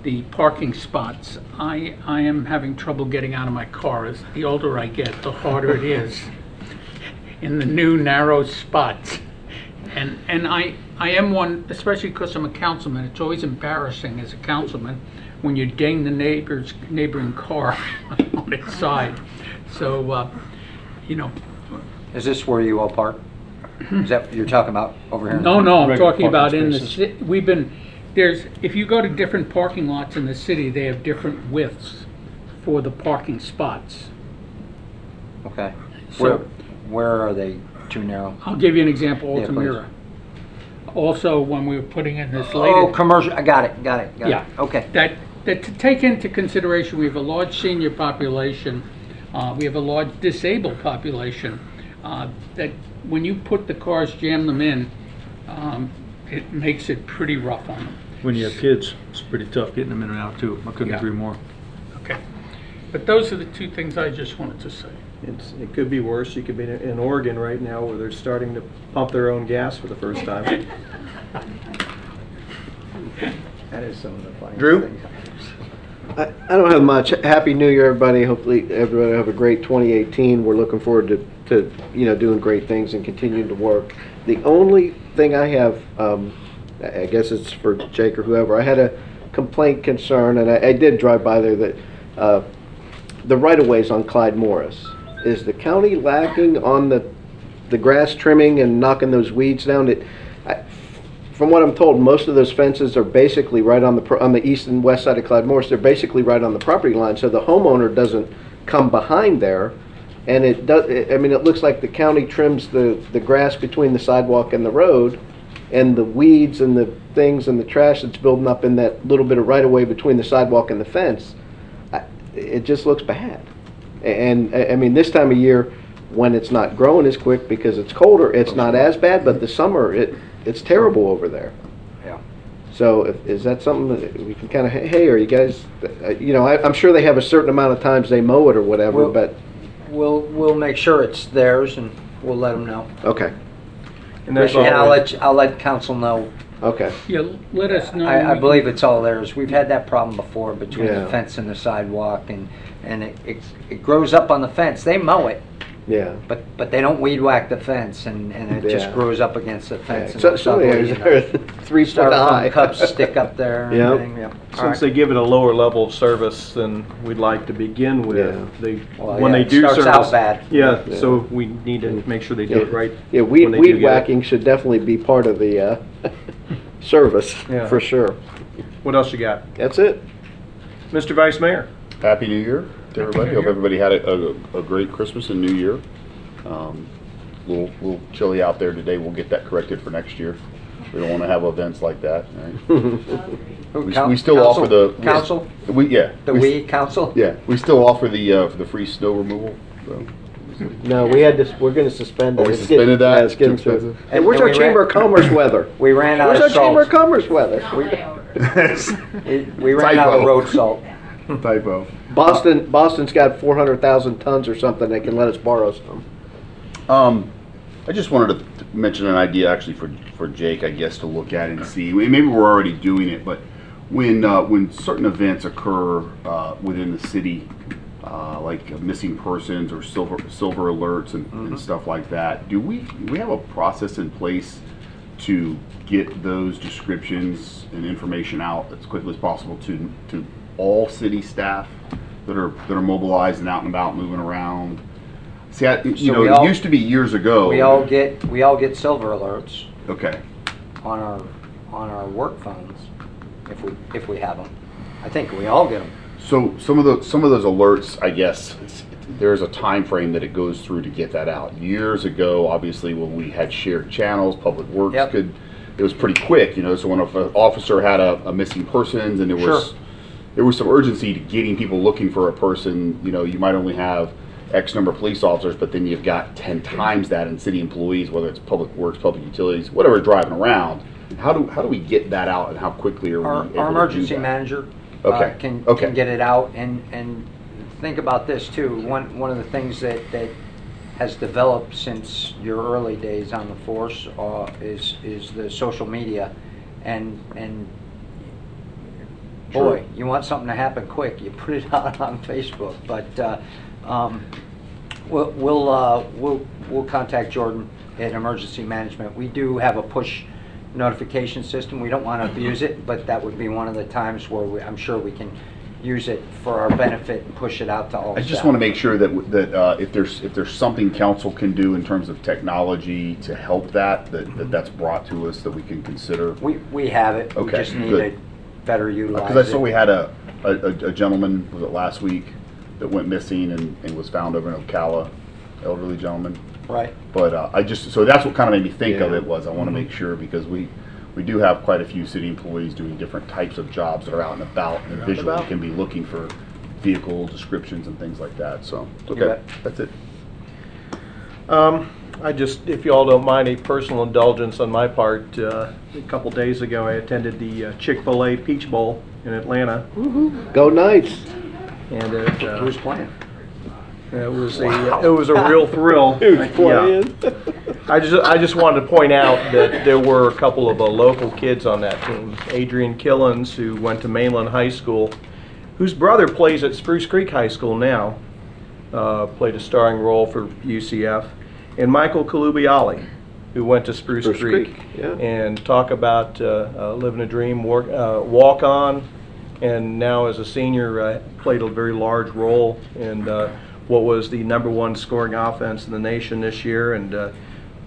the parking spots. I am having trouble getting out of my car. As the older I get, the harder it is in the new narrow spots. And I am one, especially because I'm a councilman. It's always embarrassing as a councilman when you ding the neighboring car on its side. So, you know. Is this where you all park? Is that what you're talking about over here? No, I'm talking about in the city. If you go to different parking lots in the city, they have different widths for the parking spots. Okay. So, where are they too narrow? I'll give you an example, Altamira. Also, when we were putting in this latest... Oh, commercial, I got it. Yeah. Okay. That to take into consideration, we have a large senior population, we have a large disabled population, that when you put the cars, jam them in, it makes it pretty rough on them. When you have kids, it's pretty tough getting them in and out too. I couldn't agree more. Okay. But those are the two things I just wanted to say. It could be worse. You could be in Oregon right now where they're starting to pump their own gas for the first time. That is some of the funny Drew? things. I don't have much. Happy New Year, everybody. Hopefully everybody have a great 2018. We're looking forward to you know, doing great things and continuing to work. The only thing I have, I guess it's for Jake or whoever, I had a complaint concern, and I did drive by there, that the right-of-ways on Clyde Morris. Is the county lacking on the grass trimming and knocking those weeds down? From what I'm told, most of those fences are basically right on the east and west side of Clyde Morris. They're basically right on the property line, so the homeowner doesn't come behind there. And it does. I mean, it looks like the county trims the grass between the sidewalk and the road, and the weeds and the things and the trash that's building up in that little bit of right-of-way between the sidewalk and the fence. It just looks bad. And I mean, this time of year, when it's not growing as quick because it's colder, it's not as bad. But the summer, it's terrible over there. Yeah. So is that something that we can kind of, hey, are you guys, you know, I'm sure they have a certain amount of times they mow it or whatever, but we'll make sure it's theirs, and we'll let them know. Okay. And that's I'll let council know. Okay. Yeah, let us know. I believe it's all theirs. We've had that problem before between Yeah. the fence and the sidewalk, and it grows up on the fence. They mow it, Yeah. But they don't weed whack the fence, and it just Yeah. grows up against the fence. and So, it's some ugly, areas you know. are 3 foot high. Styrofoam cups stick up there. And Yep. everything, yep. All Since right. they give it a lower level of service than we'd like to begin with, Yeah. Well, when yeah, they it do starts service. out bad. Yeah, Yeah. so we need to make sure they do it right. Yeah, when they do weed get it. whacking should definitely be part of the service, Yeah. for sure. What else you got? That's it. Mr. Vice Mayor? Happy New Year to everybody. Hope everybody had a great Christmas and New Year. Little chilly out there today. We'll get that corrected for next year. We don't want to have events like that. Right? We still offer the council. We Council. Yeah, we still offer the free snow removal. So. No, we had this, we're gonna suspend Oh, it. we It's suspended getting- that? yeah, it's getting Too too. expensive? And where's And our we Chamber ran- of Commerce weather? We ran out Where's of our Chamber of salt. Commerce weather? We ran out of Typo. road salt. Typo. Boston's got 400,000 tons or something. They can let us borrow some. I just wanted to mention an idea actually for Jake, I guess, to look at and see. Maybe we're already doing it, but when certain events occur within the city, like missing persons or silver alerts and stuff like that, do we have a process in place to get those descriptions and information out as quickly as possible to all city staff that are mobilized and out and about moving around? See, it used to be years ago. We all get silver alerts. Okay. On our work phones, if we have them. I think we all get them. So some of those alerts, I guess, there's a time frame that it goes through to get that out. Years ago, obviously, when we had shared channels, Public Works it was pretty quick, So when an officer had a missing persons and there was some urgency to getting people looking for a person, you might only have X number of police officers, but then you've got 10 times that in city employees, whether it's Public Works, Public Utilities, whatever, driving around. How do we get that out, and how quickly are we able to do that? Our emergency manager can get it out, and think about this too. One of the things that has developed since your early days on the force is the social media, and boy, you want something to happen quick, you put it out on Facebook. But we'll contact Jordan at Emergency Management. We do have a push notification system. We don't want to abuse it, but that would be one of the times where I'm sure we can use it for our benefit and push it out to all I just staff. want to make sure that if there's something council can do in terms of technology to help that's brought to us that we can consider. We have it. Okay, We just need good. to better utilize Because I saw it. we had a gentleman, was it last week, that went missing and was found over in Ocala, elderly gentleman. Right. But so that's what kind of made me think of Yeah. it was I want to make sure, because we do have quite a few city employees doing different types of jobs that are out and about and visually can be looking for vehicle descriptions and things like that. So, okay, bet. that's it. If you all don't mind, a personal indulgence on my part. A couple days ago, I attended the Chick-fil-A Peach Bowl in Atlanta. Go Knights. And Who's playing? it was a real thrill. Who's playing? I just wanted to point out that there were a couple of local kids on that team. Adrian Killens, who went to Mainland High School, whose brother plays at Spruce Creek High School now, played a starring role for UCF, and Michael Kalubiali, who went to Spruce Creek. Yeah. And talk about living a dream, walk on, and now as a senior played a very large role in what was the #1 scoring offense in the nation this year. And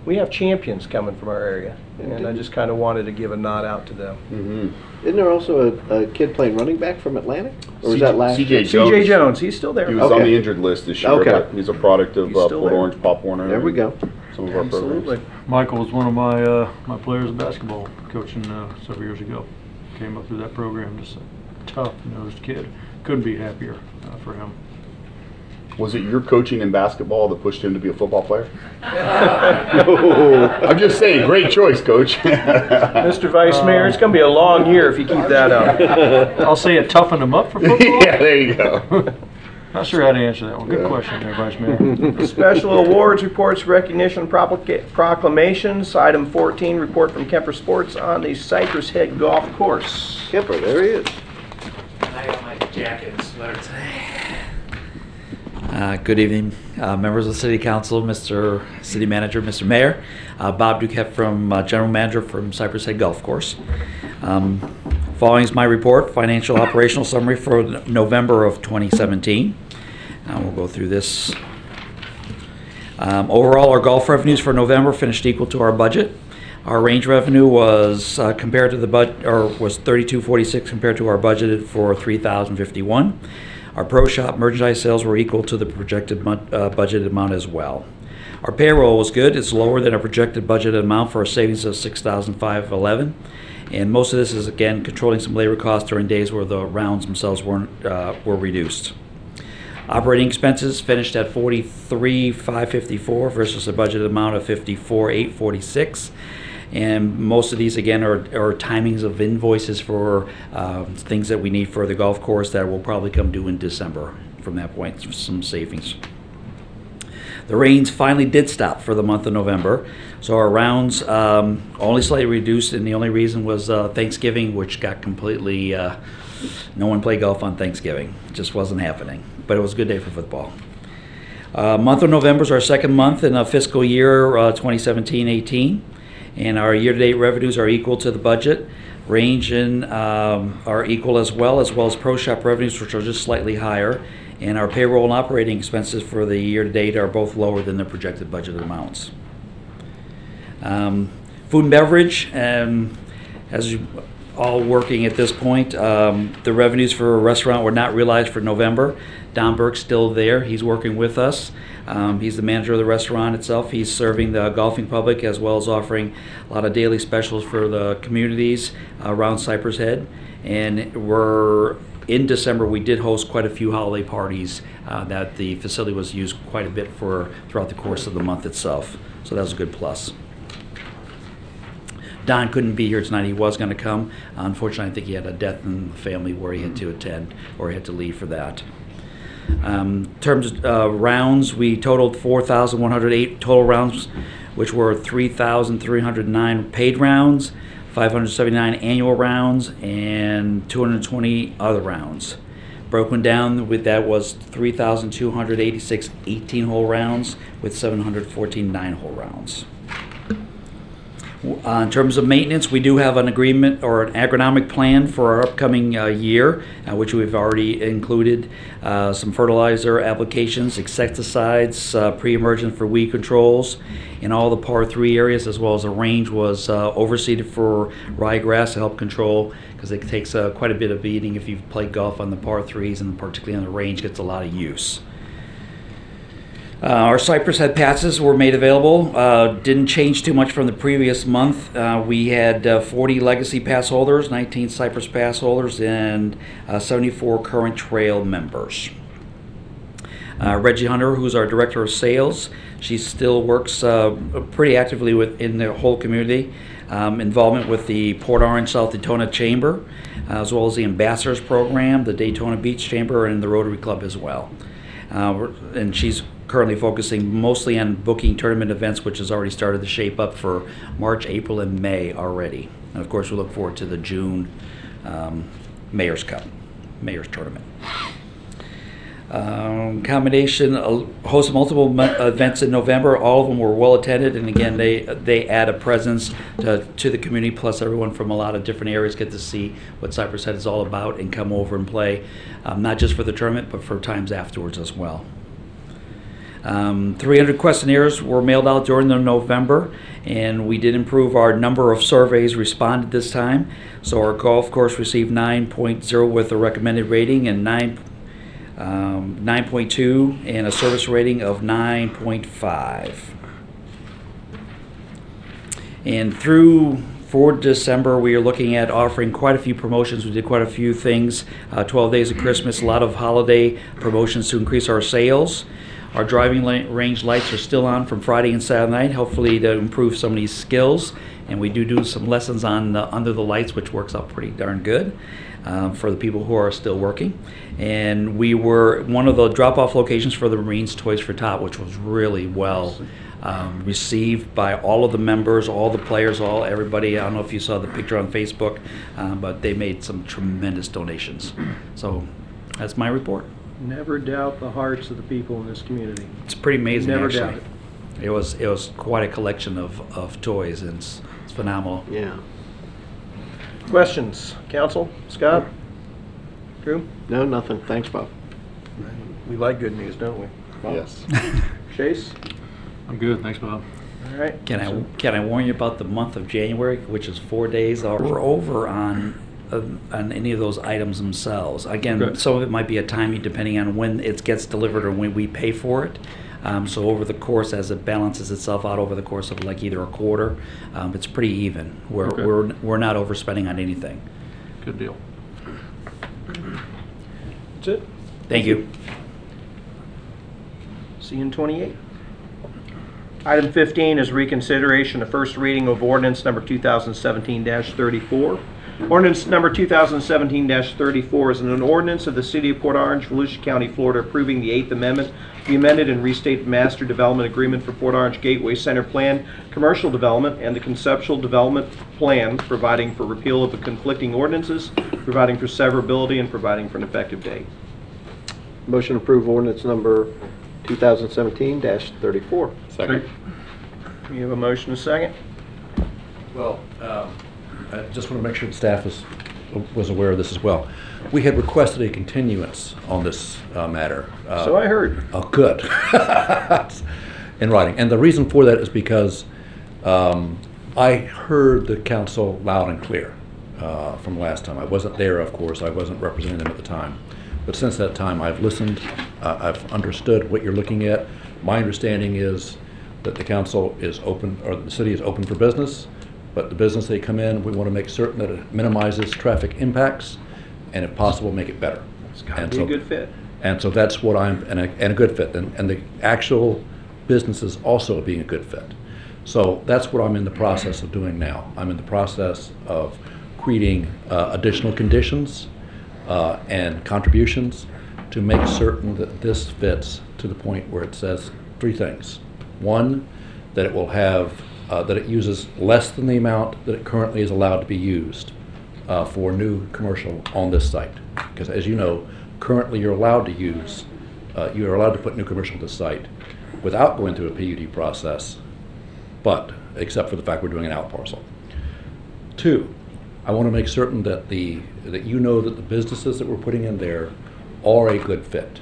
we have champions coming from our area, and I just kind of wanted to give a nod out to them. Isn't there also a kid playing running back from Atlantic? Or was that last year? CJ Jones, he's still there. He was on the injured list this year, Okay. but he's a product of He's still Port there. Orange, Pop Warner. There we go. Some of our Absolutely. programs. Michael was one of my players in basketball, coaching several years ago. Came up through that program, just a tough-nosed kid. Couldn't be happier for him. Was it your coaching in basketball that pushed him to be a football player? No. I'm just saying, great choice, Coach. Mr. Vice Mayor, it's going to be a long year if you keep that up. I'll say it toughened him up for football. Yeah, there you go. Not sure how to answer that one. Good question there, Vice Mayor. Special awards, reports, recognition, proclamations. Item 14, report from Kemper Sports on the Cypress Head Golf Course. Kemper, there he is. I got my jacket and sweater today. Good evening, members of the City Council, Mr. City Manager, Mr. Mayor. Bob Duquette from General Manager from Cypress Head Golf Course. Following is my report, financial operational summary for November of 2017. We'll go through this. Overall, our golf revenues for November finished equal to our budget. Our range revenue was compared to the budget, or was $32.46 compared to our budgeted for $3,051. Our pro shop merchandise sales were equal to the projected budgeted amount as well. Our payroll was good. It's lower than our projected budgeted amount for a savings of $6,511. And most of this is, again, controlling some labor costs during days where the rounds themselves were reduced. Operating expenses finished at $43,554 versus a budgeted amount of $54,846. And most of these, again, are timings of invoices for things that we need for the golf course that will probably come due in December. From that point, some savings. The rains finally did stop for the month of November, so our rounds only slightly reduced, and the only reason was Thanksgiving, which got completely, no one played golf on Thanksgiving. It just wasn't happening, but it was a good day for football. Month of November is our second month in a fiscal year 2017-18. And our year-to-date revenues are equal to the budget. Range and are equal as well as pro shop revenues, which are just slightly higher. And our payroll and operating expenses for the year-to-date are both lower than the projected budgeted amounts. Food and beverage, as you all working at this point, the revenues for a restaurant were not realized for November. Don Burke's still there. He's working with us. He's the manager of the restaurant itself. He's serving the golfing public as well as offering a lot of daily specials for the communities around Cypress Head. And in December, we did host quite a few holiday parties that the facility was used quite a bit for throughout the course of the month itself. So that was a good plus. Don couldn't be here tonight. He was going to come. Unfortunately, I think he had a death in the family where he had to attend or he had to leave for that. In terms of rounds, we totaled 4,108 total rounds, which were 3,309 paid rounds, 579 annual rounds, and 220 other rounds. Broken down with that was 3,286 18-hole rounds with 714 9-hole rounds. In terms of maintenance, we do have an agreement or an agronomic plan for our upcoming year, which we've already included some fertilizer applications, insecticides, pre-emergent for weed controls in all the par 3 areas, as well as a range was overseeded for ryegrass to help control, because it takes quite a bit of beating if you've played golf on the par 3s, and particularly on the range gets a lot of use. Our Cypress Head passes were made available. Didn't change too much from the previous month. We had 40 legacy pass holders, 19 Cypress pass holders, and 74 current trail members. Reggie Hunter, who's our director of sales, she still works pretty actively in the whole community. Involvement with the Port Orange South Daytona Chamber, as well as the Ambassadors Program, the Daytona Beach Chamber, and the Rotary Club as well. And she's currently focusing mostly on booking tournament events, which has already started to shape up for March, April, and May already. And of course, we look forward to the June Mayor's Cup, Mayor's Tournament. Combination hosted multiple events in November. All of them were well attended, and again, they add a presence to the community. Plus, everyone from a lot of different areas get to see what Cypress Head is all about and come over and play, not just for the tournament, but for times afterwards as well. 300 questionnaires were mailed out during November, and we did improve our number of surveys responded this time. So our golf course received 9.0 with a recommended rating and 9.2 and a service rating of 9.5. And for December, we are looking at offering quite a few promotions. We did quite a few things, 12 days of Christmas, a lot of holiday promotions to increase our sales. Our driving range lights are still on from Friday and Saturday night, hopefully to improve some of these skills. And we do some lessons on under the lights, which works out pretty darn good for the people who are still working. And we were one of the drop-off locations for the Marines Toys for Tot, which was really well received by all of the members, all the players, everybody. I don't know if you saw the picture on Facebook, but they made some tremendous donations. So that's my report. Never doubt the hearts of the people in this community. It's pretty amazing, Never actually. doubt it. It was quite a collection of toys, and it's phenomenal. Yeah. Questions? Council? Scott? Drew? No, nothing. Thanks, Bob. We like good news, don't we? Bob? Yes. Chase? I'm good, thanks, Bob. All right. Can I warn you about the month of January, which is 4 days? We're over on any of those items themselves. Again, Okay. some of it might be a timing depending on when it gets delivered or when we pay for it. So over the course, as it balances itself out over the course of like either a quarter, it's pretty even. Okay. We're not overspending on anything. Good deal. That's it. Thank you. See you in 28. Item 15 is reconsideration of first reading of ordinance number 2017-34. Ordinance number 2017-34 is an ordinance of the City of Port Orange, Volusia County, Florida, approving the 8th Amendment, the amended and restated Master Development Agreement for Port Orange Gateway Center Plan, Commercial Development, and the Conceptual Development Plan, providing for repeal of the conflicting ordinances, providing for severability, and providing for an effective date. Motion to approve ordinance number 2017-34. Second. We have a motion, a second. Well, I just want to make sure the staff was aware of this as well. We had requested a continuance on this matter. So I heard. Oh, good. In writing. And the reason for that is because I heard the council loud and clear from last time. I wasn't there, of course. I wasn't representing them at the time. But since that time, I've listened. I've understood what you're looking at. My understanding is that the council is open, or the city is open for business. But the business they come in, we want to make certain that it minimizes traffic impacts, and if possible, make it better. It's got to be a good fit. And so that's what and a good fit, and the actual businesses also being a good fit. So that's what I'm in the process of doing now. I'm in the process of creating additional conditions and contributions to make certain that this fits to the point where it says 3 things. One, that it will have that it uses less than the amount that it currently is allowed to be used for new commercial on this site. Because as you know, currently you're allowed to use, you're allowed to put new commercial on this site without going through a PUD process, but except for the fact we're doing an out parcel. 2, I want to make certain that that you know that the businesses that we're putting in there are a good fit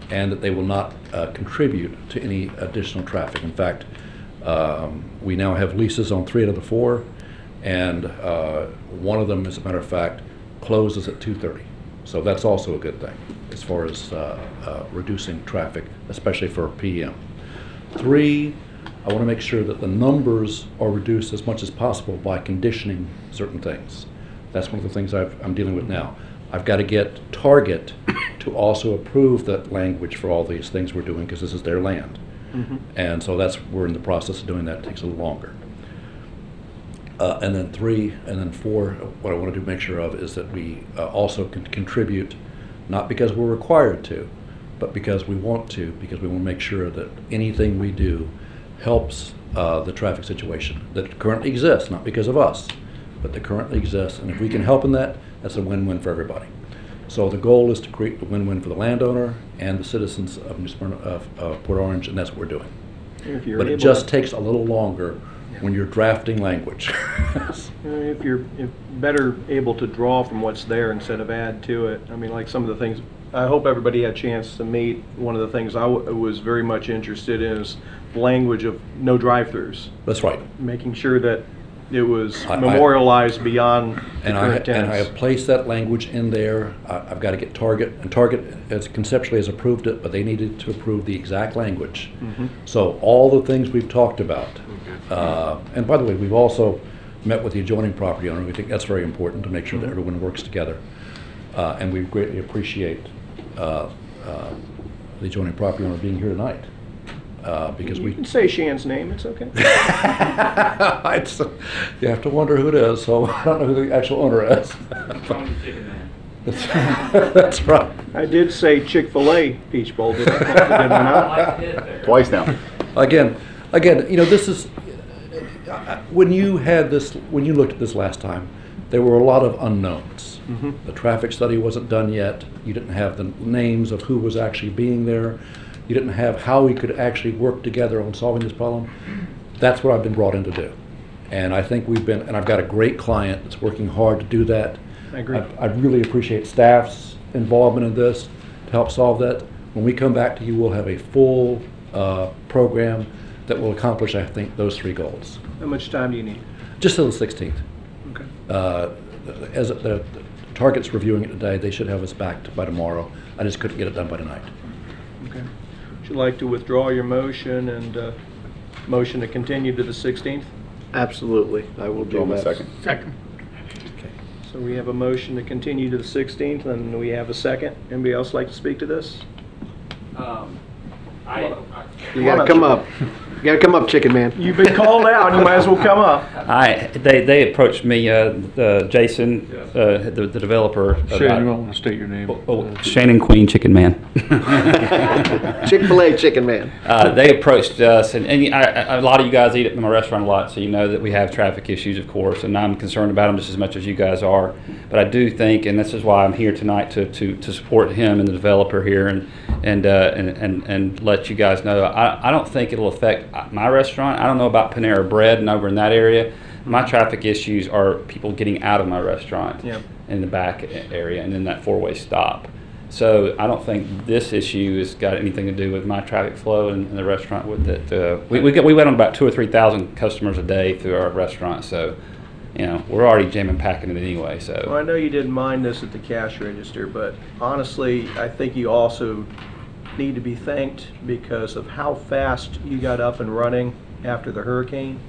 and that they will not contribute to any additional traffic. In fact, we now have leases on 3 out of the 4, and one of them, as a matter of fact, closes at 2:30. So that's also a good thing as far as reducing traffic, especially for PM. 3, I want to make sure that the numbers are reduced as much as possible by conditioning certain things. That's one of the things I'm dealing with now. I've got to get Target to also approve that language for all these things we're doing, because this is their land. Mm-hmm. And so we're in the process of doing that. It takes a little longer. And then 3, and then 4, what I want to make sure of is that we also can contribute, not because we're required to, but because we want to, because we want to make sure that anything we do helps the traffic situation that currently exists, not because of us, but that currently exists. And if we can help in that, that's a win-win for everybody. So the goal is to create a win-win for the landowner and the citizens of New Smyrna, of Port Orange, and that's what we're doing. But it just takes a little longer when you're drafting language. If you're better able to draw from what's there instead of add to it. I mean, like some of the things, I hope everybody had a chance to meet. One of the things I was very much interested in is the language of no drive-throughs. That's right. Making sure that it was memorialized beyond the current tense. And I have placed that language in there. I've got to get Target, and Target conceptually has approved it, but they needed to approve the exact language. Mm-hmm. So all the things we've talked about, and by the way, we've also met with the adjoining property owner. We think that's very important to make sure that everyone works together. And we greatly appreciate the adjoining property owner being here tonight. Because you can say Shan's name, it's okay. You have to wonder who it is, so I don't know who the actual owner is. That's right. I did say Chick-fil-A Peach Bowl, did I? Twice now. Again, you know, this is, when you looked at this last time, there were a lot of unknowns. The traffic study wasn't done yet. You didn't have the names of who was actually being there. You didn't have how we could actually work together on solving this problem. That's what I've been brought in to do. And I think and I've got a great client that's working hard to do that. I agree. I really appreciate staff's involvement in this to help solve that. When we come back to you, we'll have a full program that will accomplish, I think, those 3 goals. How much time do you need? Just till the 16th. Okay. As the Target's reviewing it today, they should have us back by tomorrow. I just couldn't get it done by tonight. Okay. Would you like to withdraw your motion and motion to continue to the 16th? Absolutely, I will do that. Second. Okay. So we have a motion to continue to the 16th, and we have a second. Anybody else like to speak to this? You gotta come up. You gotta come up, Chicken Man. You've been called out. You might as well come up. They approached me, Jason, the developer. Shane, you don't want to state your name. Shannon Queen, Chicken Man. Chick-fil-A Chicken Man. They approached us, and a lot of you guys eat at my restaurant a lot, so you know that we have traffic issues, of course, and I'm concerned about them just as much as you guys are. But I do think, and this is why I'm here tonight, to support him and the developer here, and let you guys know. I don't think it'll affect my restaurant. I don't know about Panera Bread and over in that area. My traffic issues are people getting out of my restaurant in the back area and in that 4-way stop. So I don't think this issue has got anything to do with my traffic flow in the restaurant. With it, we went on about 2,000 or 3,000 customers a day through our restaurant. So, you know, we're already jamming packing it anyway. So well, I know you didn't mind this at the cash register, but honestly, I think you also need to be thanked because of how fast you got up and running after the hurricane.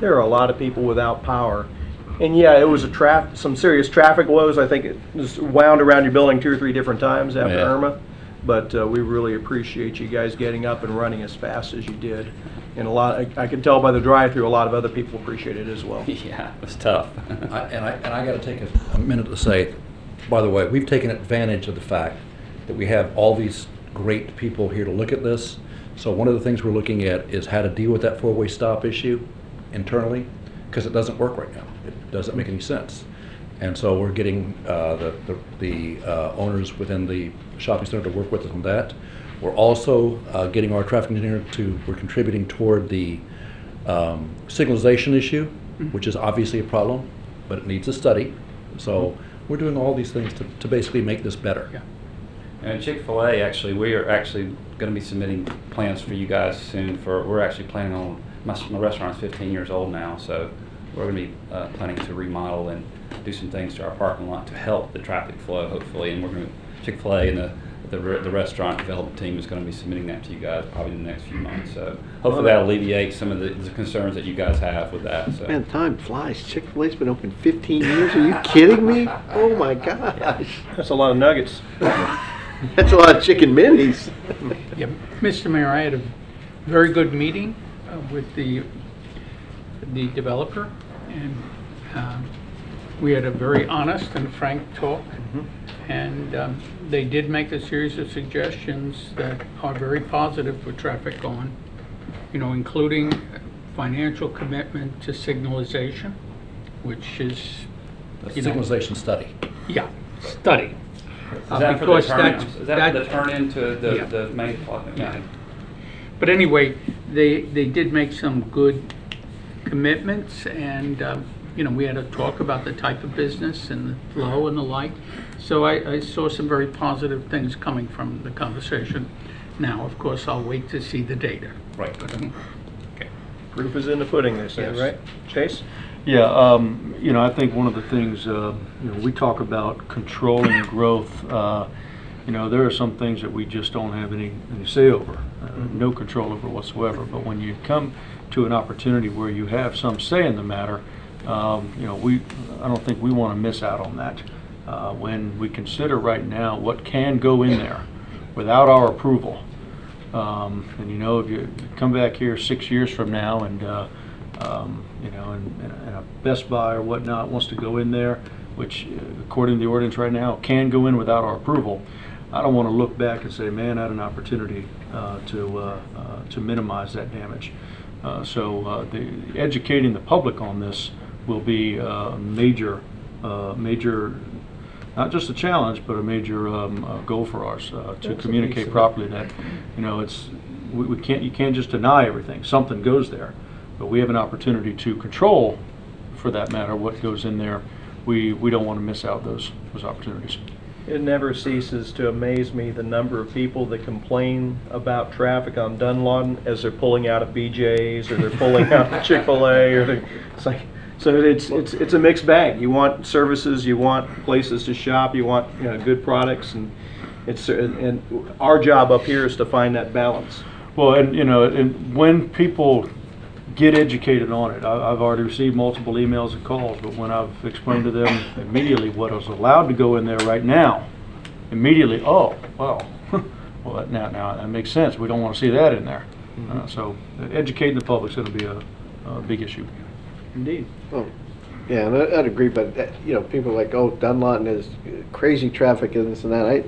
There are a lot of people without power. And yeah, it was some serious traffic woes. I think it was wound around your building 2 or 3 different times after Irma. But we really appreciate you guys getting up and running as fast as you did. And I can tell by the drive-through, a lot of other people appreciate it as well. Yeah, it was tough. I got to take a minute to say, by the way, we've taken advantage of the fact that we have all these great people here to look at this. So one of the things we're looking at is how to deal with that 4-way stop issue internally, because it doesn't work right now. It doesn't make any sense. And so we're getting the owners within the shopping center to work with us on that. We're also getting our traffic engineer we're contributing toward the signalization issue, which is obviously a problem, but it needs a study. So we're doing all these things to basically make this better. Yeah. And Chick-fil-A, actually, we are actually going to be submitting plans for you guys soon. We're actually planning on, my restaurant's 15 years old now, so we're going to be planning to remodel and do some things to our parking lot to help the traffic flow, hopefully. And we're going to, Chick-fil-A and the restaurant development team is going to be submitting that to you guys probably in the next few months. So hopefully that'll alleviate some of the concerns that you guys have with that. So. Man, time flies. Chick-fil-A's been open 15 years. Are you kidding me? Oh my gosh. That's a lot of nuggets. That's a lot of chicken minis. Yeah, Mr. Mayor, I had a very good meeting with the developer, and we had a very honest and frank talk. And they did make a series of suggestions that are very positive for traffic on, you know, including financial commitment to signalization, which is, signalization study. Yeah, study. Is that for the turn into the main plot? Yeah. But anyway, they did make some good commitments, and you know, we had a talk about the type of business and the flow and the like. So I saw some very positive things coming from the conversation. Now, of course, I'll wait to see the data. Right. But, okay. Proof is in the pudding, they say, right? Chase? Yeah, you know, I think one of the things, you know, we talk about controlling growth. You know, there are some things that we just don't have any say over, no control over whatsoever. But when you come to an opportunity where you have some say in the matter, you know, I don't think we want to miss out on that. When we consider right now what can go in there without our approval, and you know, if you come back here 6 years from now and you know, and a Best Buy or whatnot wants to go in there, which according to the ordinance right now can go in without our approval, I don't want to look back and say, man, I had an opportunity to minimize that damage. So educating the public on this will be a major not just a challenge, but a major goal for ours to communicate properly that, you know, you can't just deny everything. Something goes there, but we have an opportunity to control, for that matter, what goes in there. We don't want to miss out those opportunities. It never ceases to amaze me the number of people that complain about traffic on Dunlawton as they're pulling out of BJ's or they're pulling out of Chick-fil-A, or it's like, so it's a mixed bag. You want services, you want places to shop, you want, you know, good products, and our job up here is to find that balance. Well, and you know, and when people get educated on it, I've already received multiple emails and calls, but when I've explained to them immediately what is allowed to go in there right now, immediately, oh, well, well, now that makes sense. We don't want to see that in there. So educating the public is going to be a big issue. Indeed. Oh, yeah, and I'd agree, but you know, people are like, oh, Dunlawton is crazy traffic and this and that. I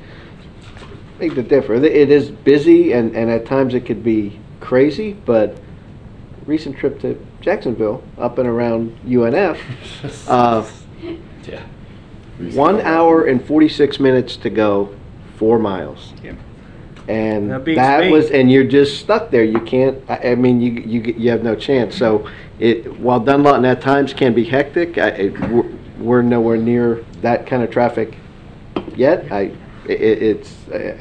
beg to differ. It is busy, and at times it could be crazy, but recent trip to Jacksonville, up and around UNF, yeah. 1 hour and 46 minutes to go, 4 miles. Yeah. And that was, and you're just stuck there. You can't, I mean, you have no chance. So while Dunlawton at times can be hectic, we're nowhere near that kind of traffic yet. I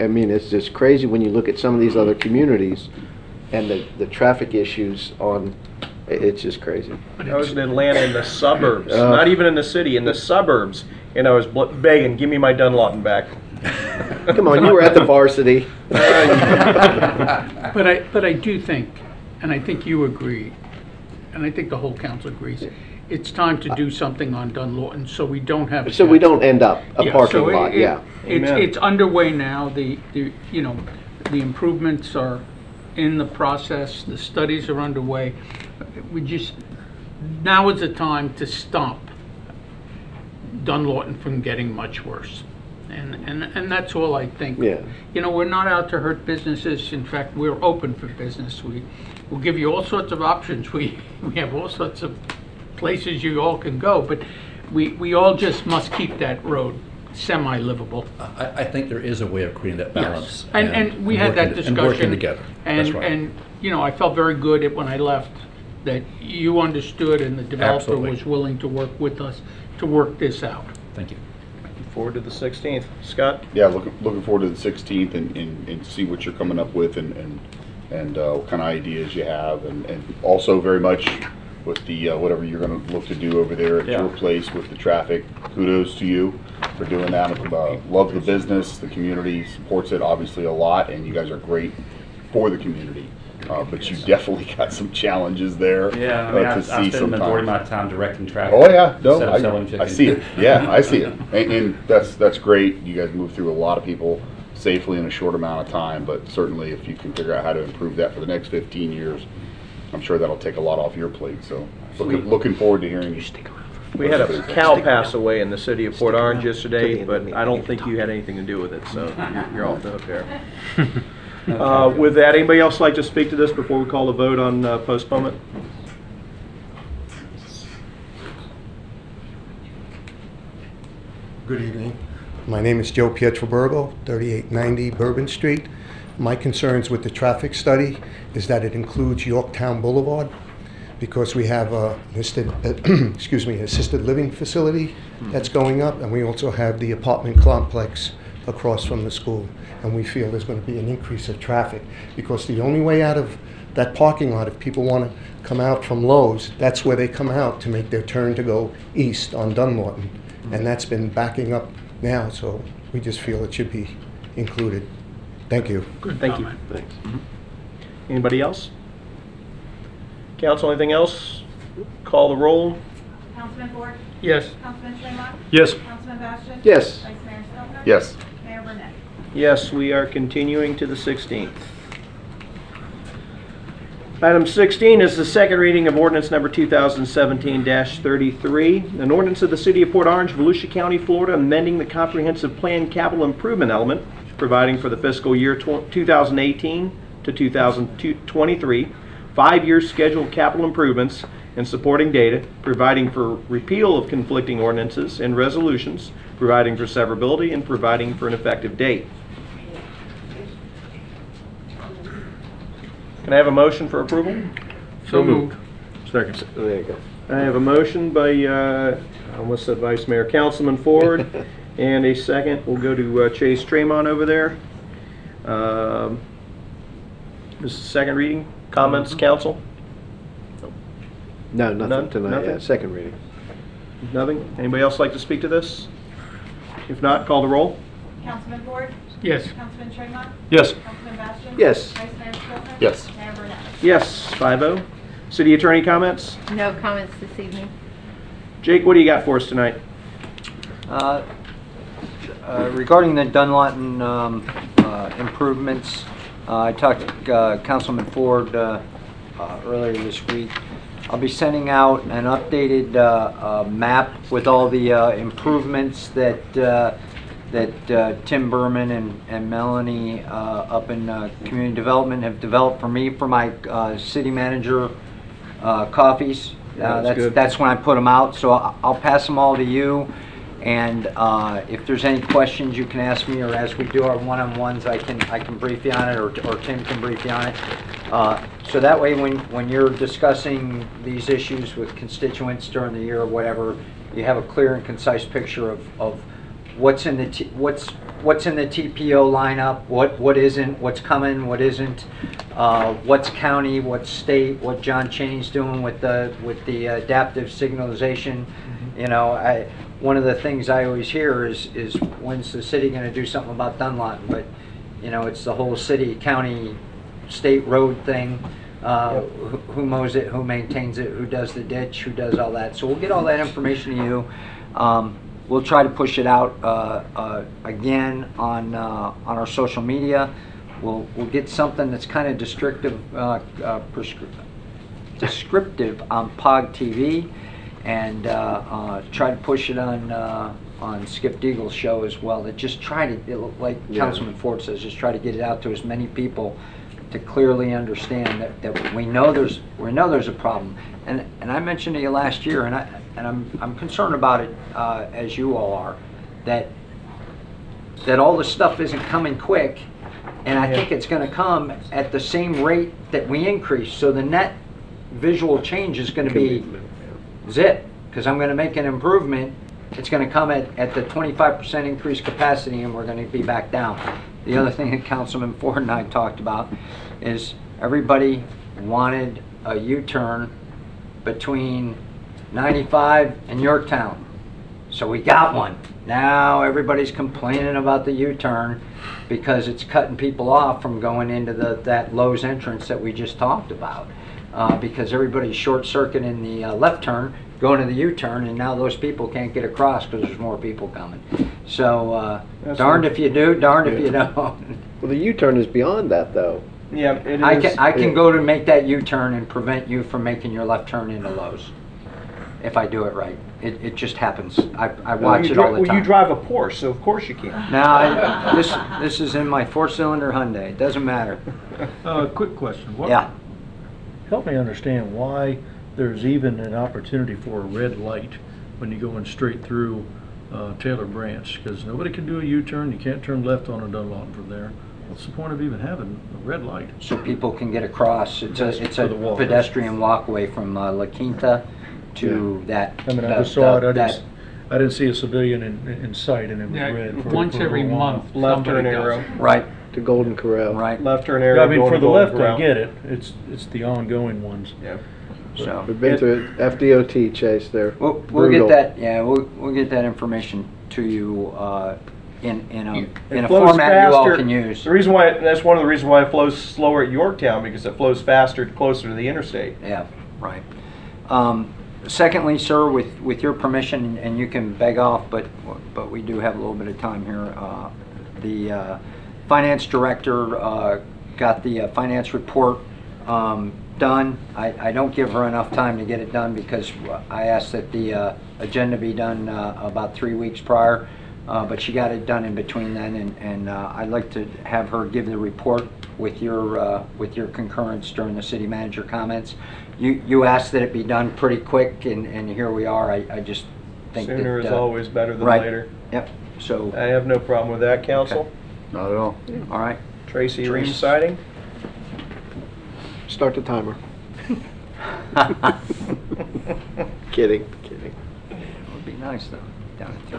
mean, it's just crazy when you look at some of these other communities and the traffic issues on, it's just crazy. I was in Atlanta in the suburbs, not even in the city, in the suburbs, and I was begging, give me my Dunlawton back. Come on, you were at the varsity. But I do think, and I think you agree, and I think the whole council agrees, it's time to do something on Dunlawton so we don't have. So we don't end up a parking lot. It's underway now. The you know, the improvements are in the process. The studies are underway. Now is the time to stop Dunlawton from getting much worse. And that's all I think. Yeah. You know, we're not out to hurt businesses. In fact, we're open for business. We'll give you all sorts of options. We have all sorts of places you all can go, but we all just must keep that road semi-livable. I think there is a way of creating that balance. Yes. And we had that discussion. And working together. That's right. And you know, I felt very good when I left that you understood and the developer Absolutely. was willing to work with us to work this out. Thank you. Looking forward to the 16th. Scott? Yeah, looking forward to the 16th and see what you're coming up with and what kind of ideas you have, and also very much with the whatever you're going to look to do over there at your place with the traffic. Kudos to you for doing that. Love the business. The community supports it obviously a lot, and you guys are great for the community. But you definitely got some challenges there. Yeah, I mean, I've spent the majority of my time directing traffic. Oh yeah, no, I see it. Yeah, I see it, and that's great. You guys move through a lot of people safely in a short amount of time. But certainly, if you can figure out how to improve that for the next 15 years, I'm sure that'll take a lot off your plate. So, looking forward to hearing you. We had a cow pass away in the city of Port Orange yesterday, but I don't think you had anything to do with it, so you're off the hook there. With that, anybody else like to speak to this before we call the vote on postponement? Good evening. My name is Joe Pietroburgo, 3890 Bourbon Street. My concerns with the traffic study is that it includes Yorktown Boulevard because we have a assisted living facility that's going up, and we also have the apartment complex across from the school. And we feel there's going to be an increase of traffic because the only way out of that parking lot, if people want to come out from Lowe's, that's where they come out to make their turn to go east on Dunlawton. And that's been backing up now, so we just feel it should be included. Thank you. Good Thank comment. you. Thanks. Anybody else? Council, anything else? Call the roll. Councilman Ford? Yes. Councilman Schleyman? Yes. Councilman Bastian? Yes. Vice Mayor Stelter? Yes. Mayor Burnett? Yes, we are continuing to the 16th. Item 16 is the second reading of ordinance number 2017-33, an ordinance of the City of Port Orange, Volusia County, Florida, amending the comprehensive plan capital improvement element, providing for the fiscal year 2018 to 2023, 5-year scheduled capital improvements, and supporting data, providing for repeal of conflicting ordinances and resolutions, providing for severability, and providing for an effective date. Can I have a motion for approval? So moved. Second. There you go. I have a motion by, I almost said Vice Mayor, Councilman Ford, and a second. We'll go to Chase Tremont over there. This is the second reading. Comments, council? No, nothing None? tonight. Nothing? Yeah, second reading. Nothing? Anybody else like to speak to this? If not, call the roll. Councilman Ford? Yes. Councilman Tremont? Yes. Councilman Bastian? Yes. Vice Mayor Stelter? Yes. Mayor Burnett? Yes, 5-0. City Attorney comments? No comments this evening. Jake, what do you got for us tonight? Regarding the Dunlawton improvements, I talked to Councilman Ford earlier this week. I'll be sending out an updated map with all the improvements that Tim Berman and Melanie up in Community Development have developed for me for my city manager coffees. That's when I put them out, so I'll pass them all to you. And if there's any questions, you can ask me, or as we do our one-on-ones, I can brief you on it, or Tim can brief you on it. So that way, when you're discussing these issues with constituents during the year or whatever, you have a clear and concise picture of what's in the what's in the TPO lineup, what isn't, what's coming, what isn't, what's county, what's state, what John Cheney's doing with the adaptive signalization. You know, one of the things I always hear is when's the city going to do something about Dunlawton? But you know, it's the whole city, county, state road thing. Who mows it? Who maintains it? Who does the ditch? Who does all that? So we'll get all that information to you. We'll try to push it out again on our social media. We'll get something that's kind of descriptive on POG TV, and try to push it on Skip Deagle's show as well. That just try to, like Councilman Ford says, just try to get it out to as many people to clearly understand that we know there's a problem. And I mentioned to you last year, and I'm concerned about it as you all are, that all the stuff isn't coming quick, and I think it's going to come at the same rate that we increase. So the net visual change is going to be zip, because I'm going to make an improvement. It's going to come at the 25% increased capacity, and we're going to be back down. The other thing that Councilman Ford and I talked about is everybody wanted a U-turn between 95 and Yorktown. So we got one. Now everybody's complaining about the U-turn because it's cutting people off from going into that Lowe's entrance that we just talked about. Because everybody's short-circuiting the left turn, going to the U-turn, and now those people can't get across because there's more people coming. So darned if you do, darned if you don't. Well, the U-turn is beyond that, though. Yeah, it is. I can go to make that U-turn and prevent you from making your left turn into Lowe's if I do it right. It just happens. I watch it all the time. Well, you drive a Porsche, so of course you can. Now, this is in my 4-cylinder Hyundai. It doesn't matter. Quick question. Help me understand why there's even an opportunity for a red light when you're going straight through Taylor Branch, because nobody can do a U-turn. You can't turn left on a Dunlawton from there. What's the point of even having a red light? So people can get across. It's a pedestrian walkway from La Quinta to that. I mean, I just saw it. I didn't see a civilian in sight, and it was red. Once every month, left turn arrow. Right. To Golden Corral. Right. Left turn arrow. Yeah, I mean, for the left, Corral. I get it. It's the ongoing ones. Yeah. So we've been through it. FDOT chase there. We'll get that. Yeah, we'll get that information to you in a format you all can use. The reason why that's one of the reasons why it flows slower at Yorktown, because it flows faster closer to the interstate. Yeah. Right. Secondly, sir, with your permission, and you can beg off, but we do have a little bit of time here. The finance director got the finance report done. I don't give her enough time to get it done because I asked that the agenda be done about 3 weeks prior, but she got it done in between then, and I'd like to have her give the report with your concurrence during the city manager comments. You asked that it be done pretty quick, and here we are. I just think Sooner that, is always better than right. later. Yep. So I have no problem with that, council. Okay. Not at all. All right. Tracy, Ream siding? Start the timer. Kidding. It would be nice though, down at 3.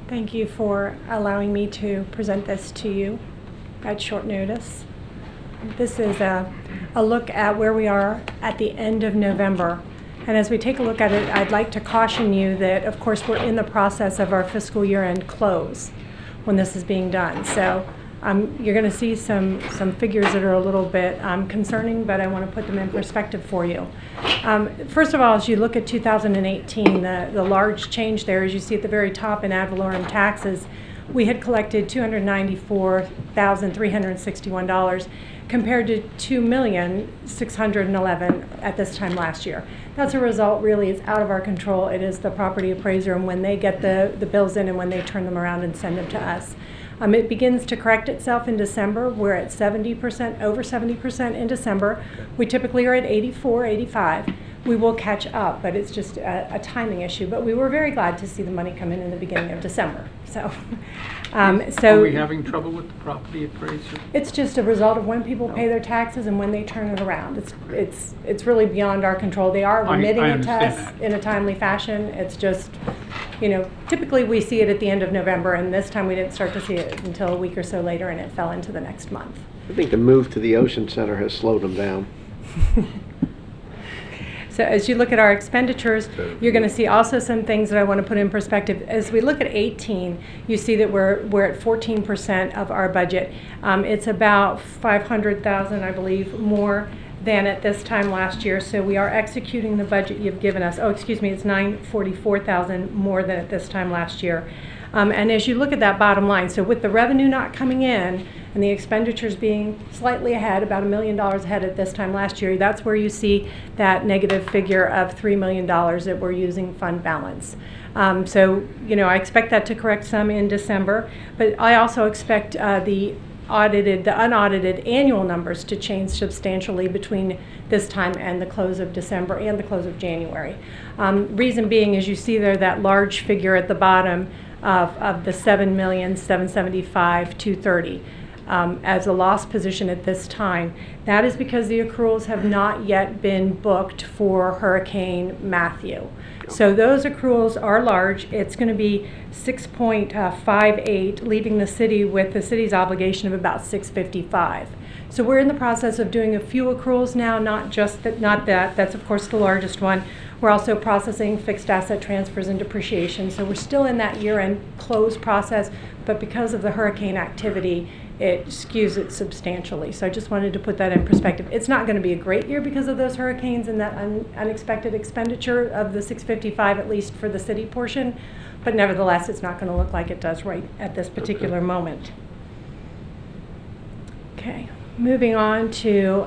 Thank you for allowing me to present this to you at short notice. This is a look at where we are at the end of November. And as we take a look at it, I'd like to caution you that, of course, we're in the process of our fiscal year-end close when this is being done. So you're going to see some figures that are a little bit concerning, but I want to put them in perspective for you. First of all, as you look at 2018, the large change there, as you see at the very top in ad valorem taxes, we had collected $294,361 compared to $2,611,000 at this time last year. That's a result, really, it's out of our control. It is the property appraiser and when they get the bills in and when they turn them around and send them to us. It begins to correct itself in December. We're at 70%, over 70% in December. We typically are at 84, 85. We will catch up, but it's just a timing issue. But we were very glad to see the money come in the beginning of December. So, Are we having trouble with the property appraiser? It's just a result of when people pay their taxes and when they turn it around. It's really beyond our control. They are remitting it to us in a timely fashion. It's just, you know, typically we see it at the end of November, and this time we didn't start to see it until a week or so later, and it fell into the next month. I think the move to the Ocean Center has slowed them down. So as you look at our expenditures, you're going to see also some things that I want to put in perspective. As we look at 18, you see that we're at 14% of our budget. It's about 500,000, I believe, more than at this time last year. So we are executing the budget you've given us. Oh, excuse me, it's 944,000 more than at this time last year. And as you look at that bottom line, so with the revenue not coming in and the expenditures being slightly ahead, about $1 million ahead at this time last year, that's where you see that negative figure of $3 million that we're using fund balance. So, you know, I expect that to correct some in December, but I also expect the unaudited annual numbers to change substantially between this time and the close of December and the close of January. Reason being, as you see there, that large figure at the bottom of the $7,775,230 as a loss position at this time. That is because the accruals have not yet been booked for Hurricane Matthew. So those accruals are large. It's going to be 6.58, leaving the city with the city's obligation of about 655. So we're in the process of doing a few accruals now, not that. That's of course the largest one. We're also processing fixed asset transfers and depreciation. So we're still in that year-end close process, but because of the hurricane activity, it skews it substantially. So I just wanted to put that in perspective. It's not going to be a great year because of those hurricanes and that unexpected expenditure of the 655, at least for the city portion, but nevertheless, it's not going to look like it does right at this particular moment. Okay, moving on to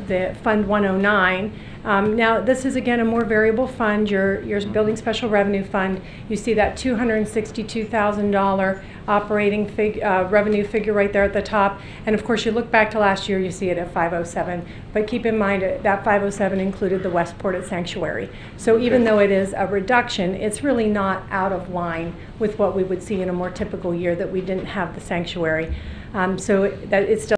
the Fund 109. Now, this is again a more variable fund, your building special revenue fund. You see that $262,000 operating revenue figure right there at the top. And of course, you look back to last year, you see it at 507. But keep in mind that 507 included the Westport at Sanctuary. So even though it is a reduction, it's really not out of line with what we would see in a more typical year that we didn't have the Sanctuary. So that it's still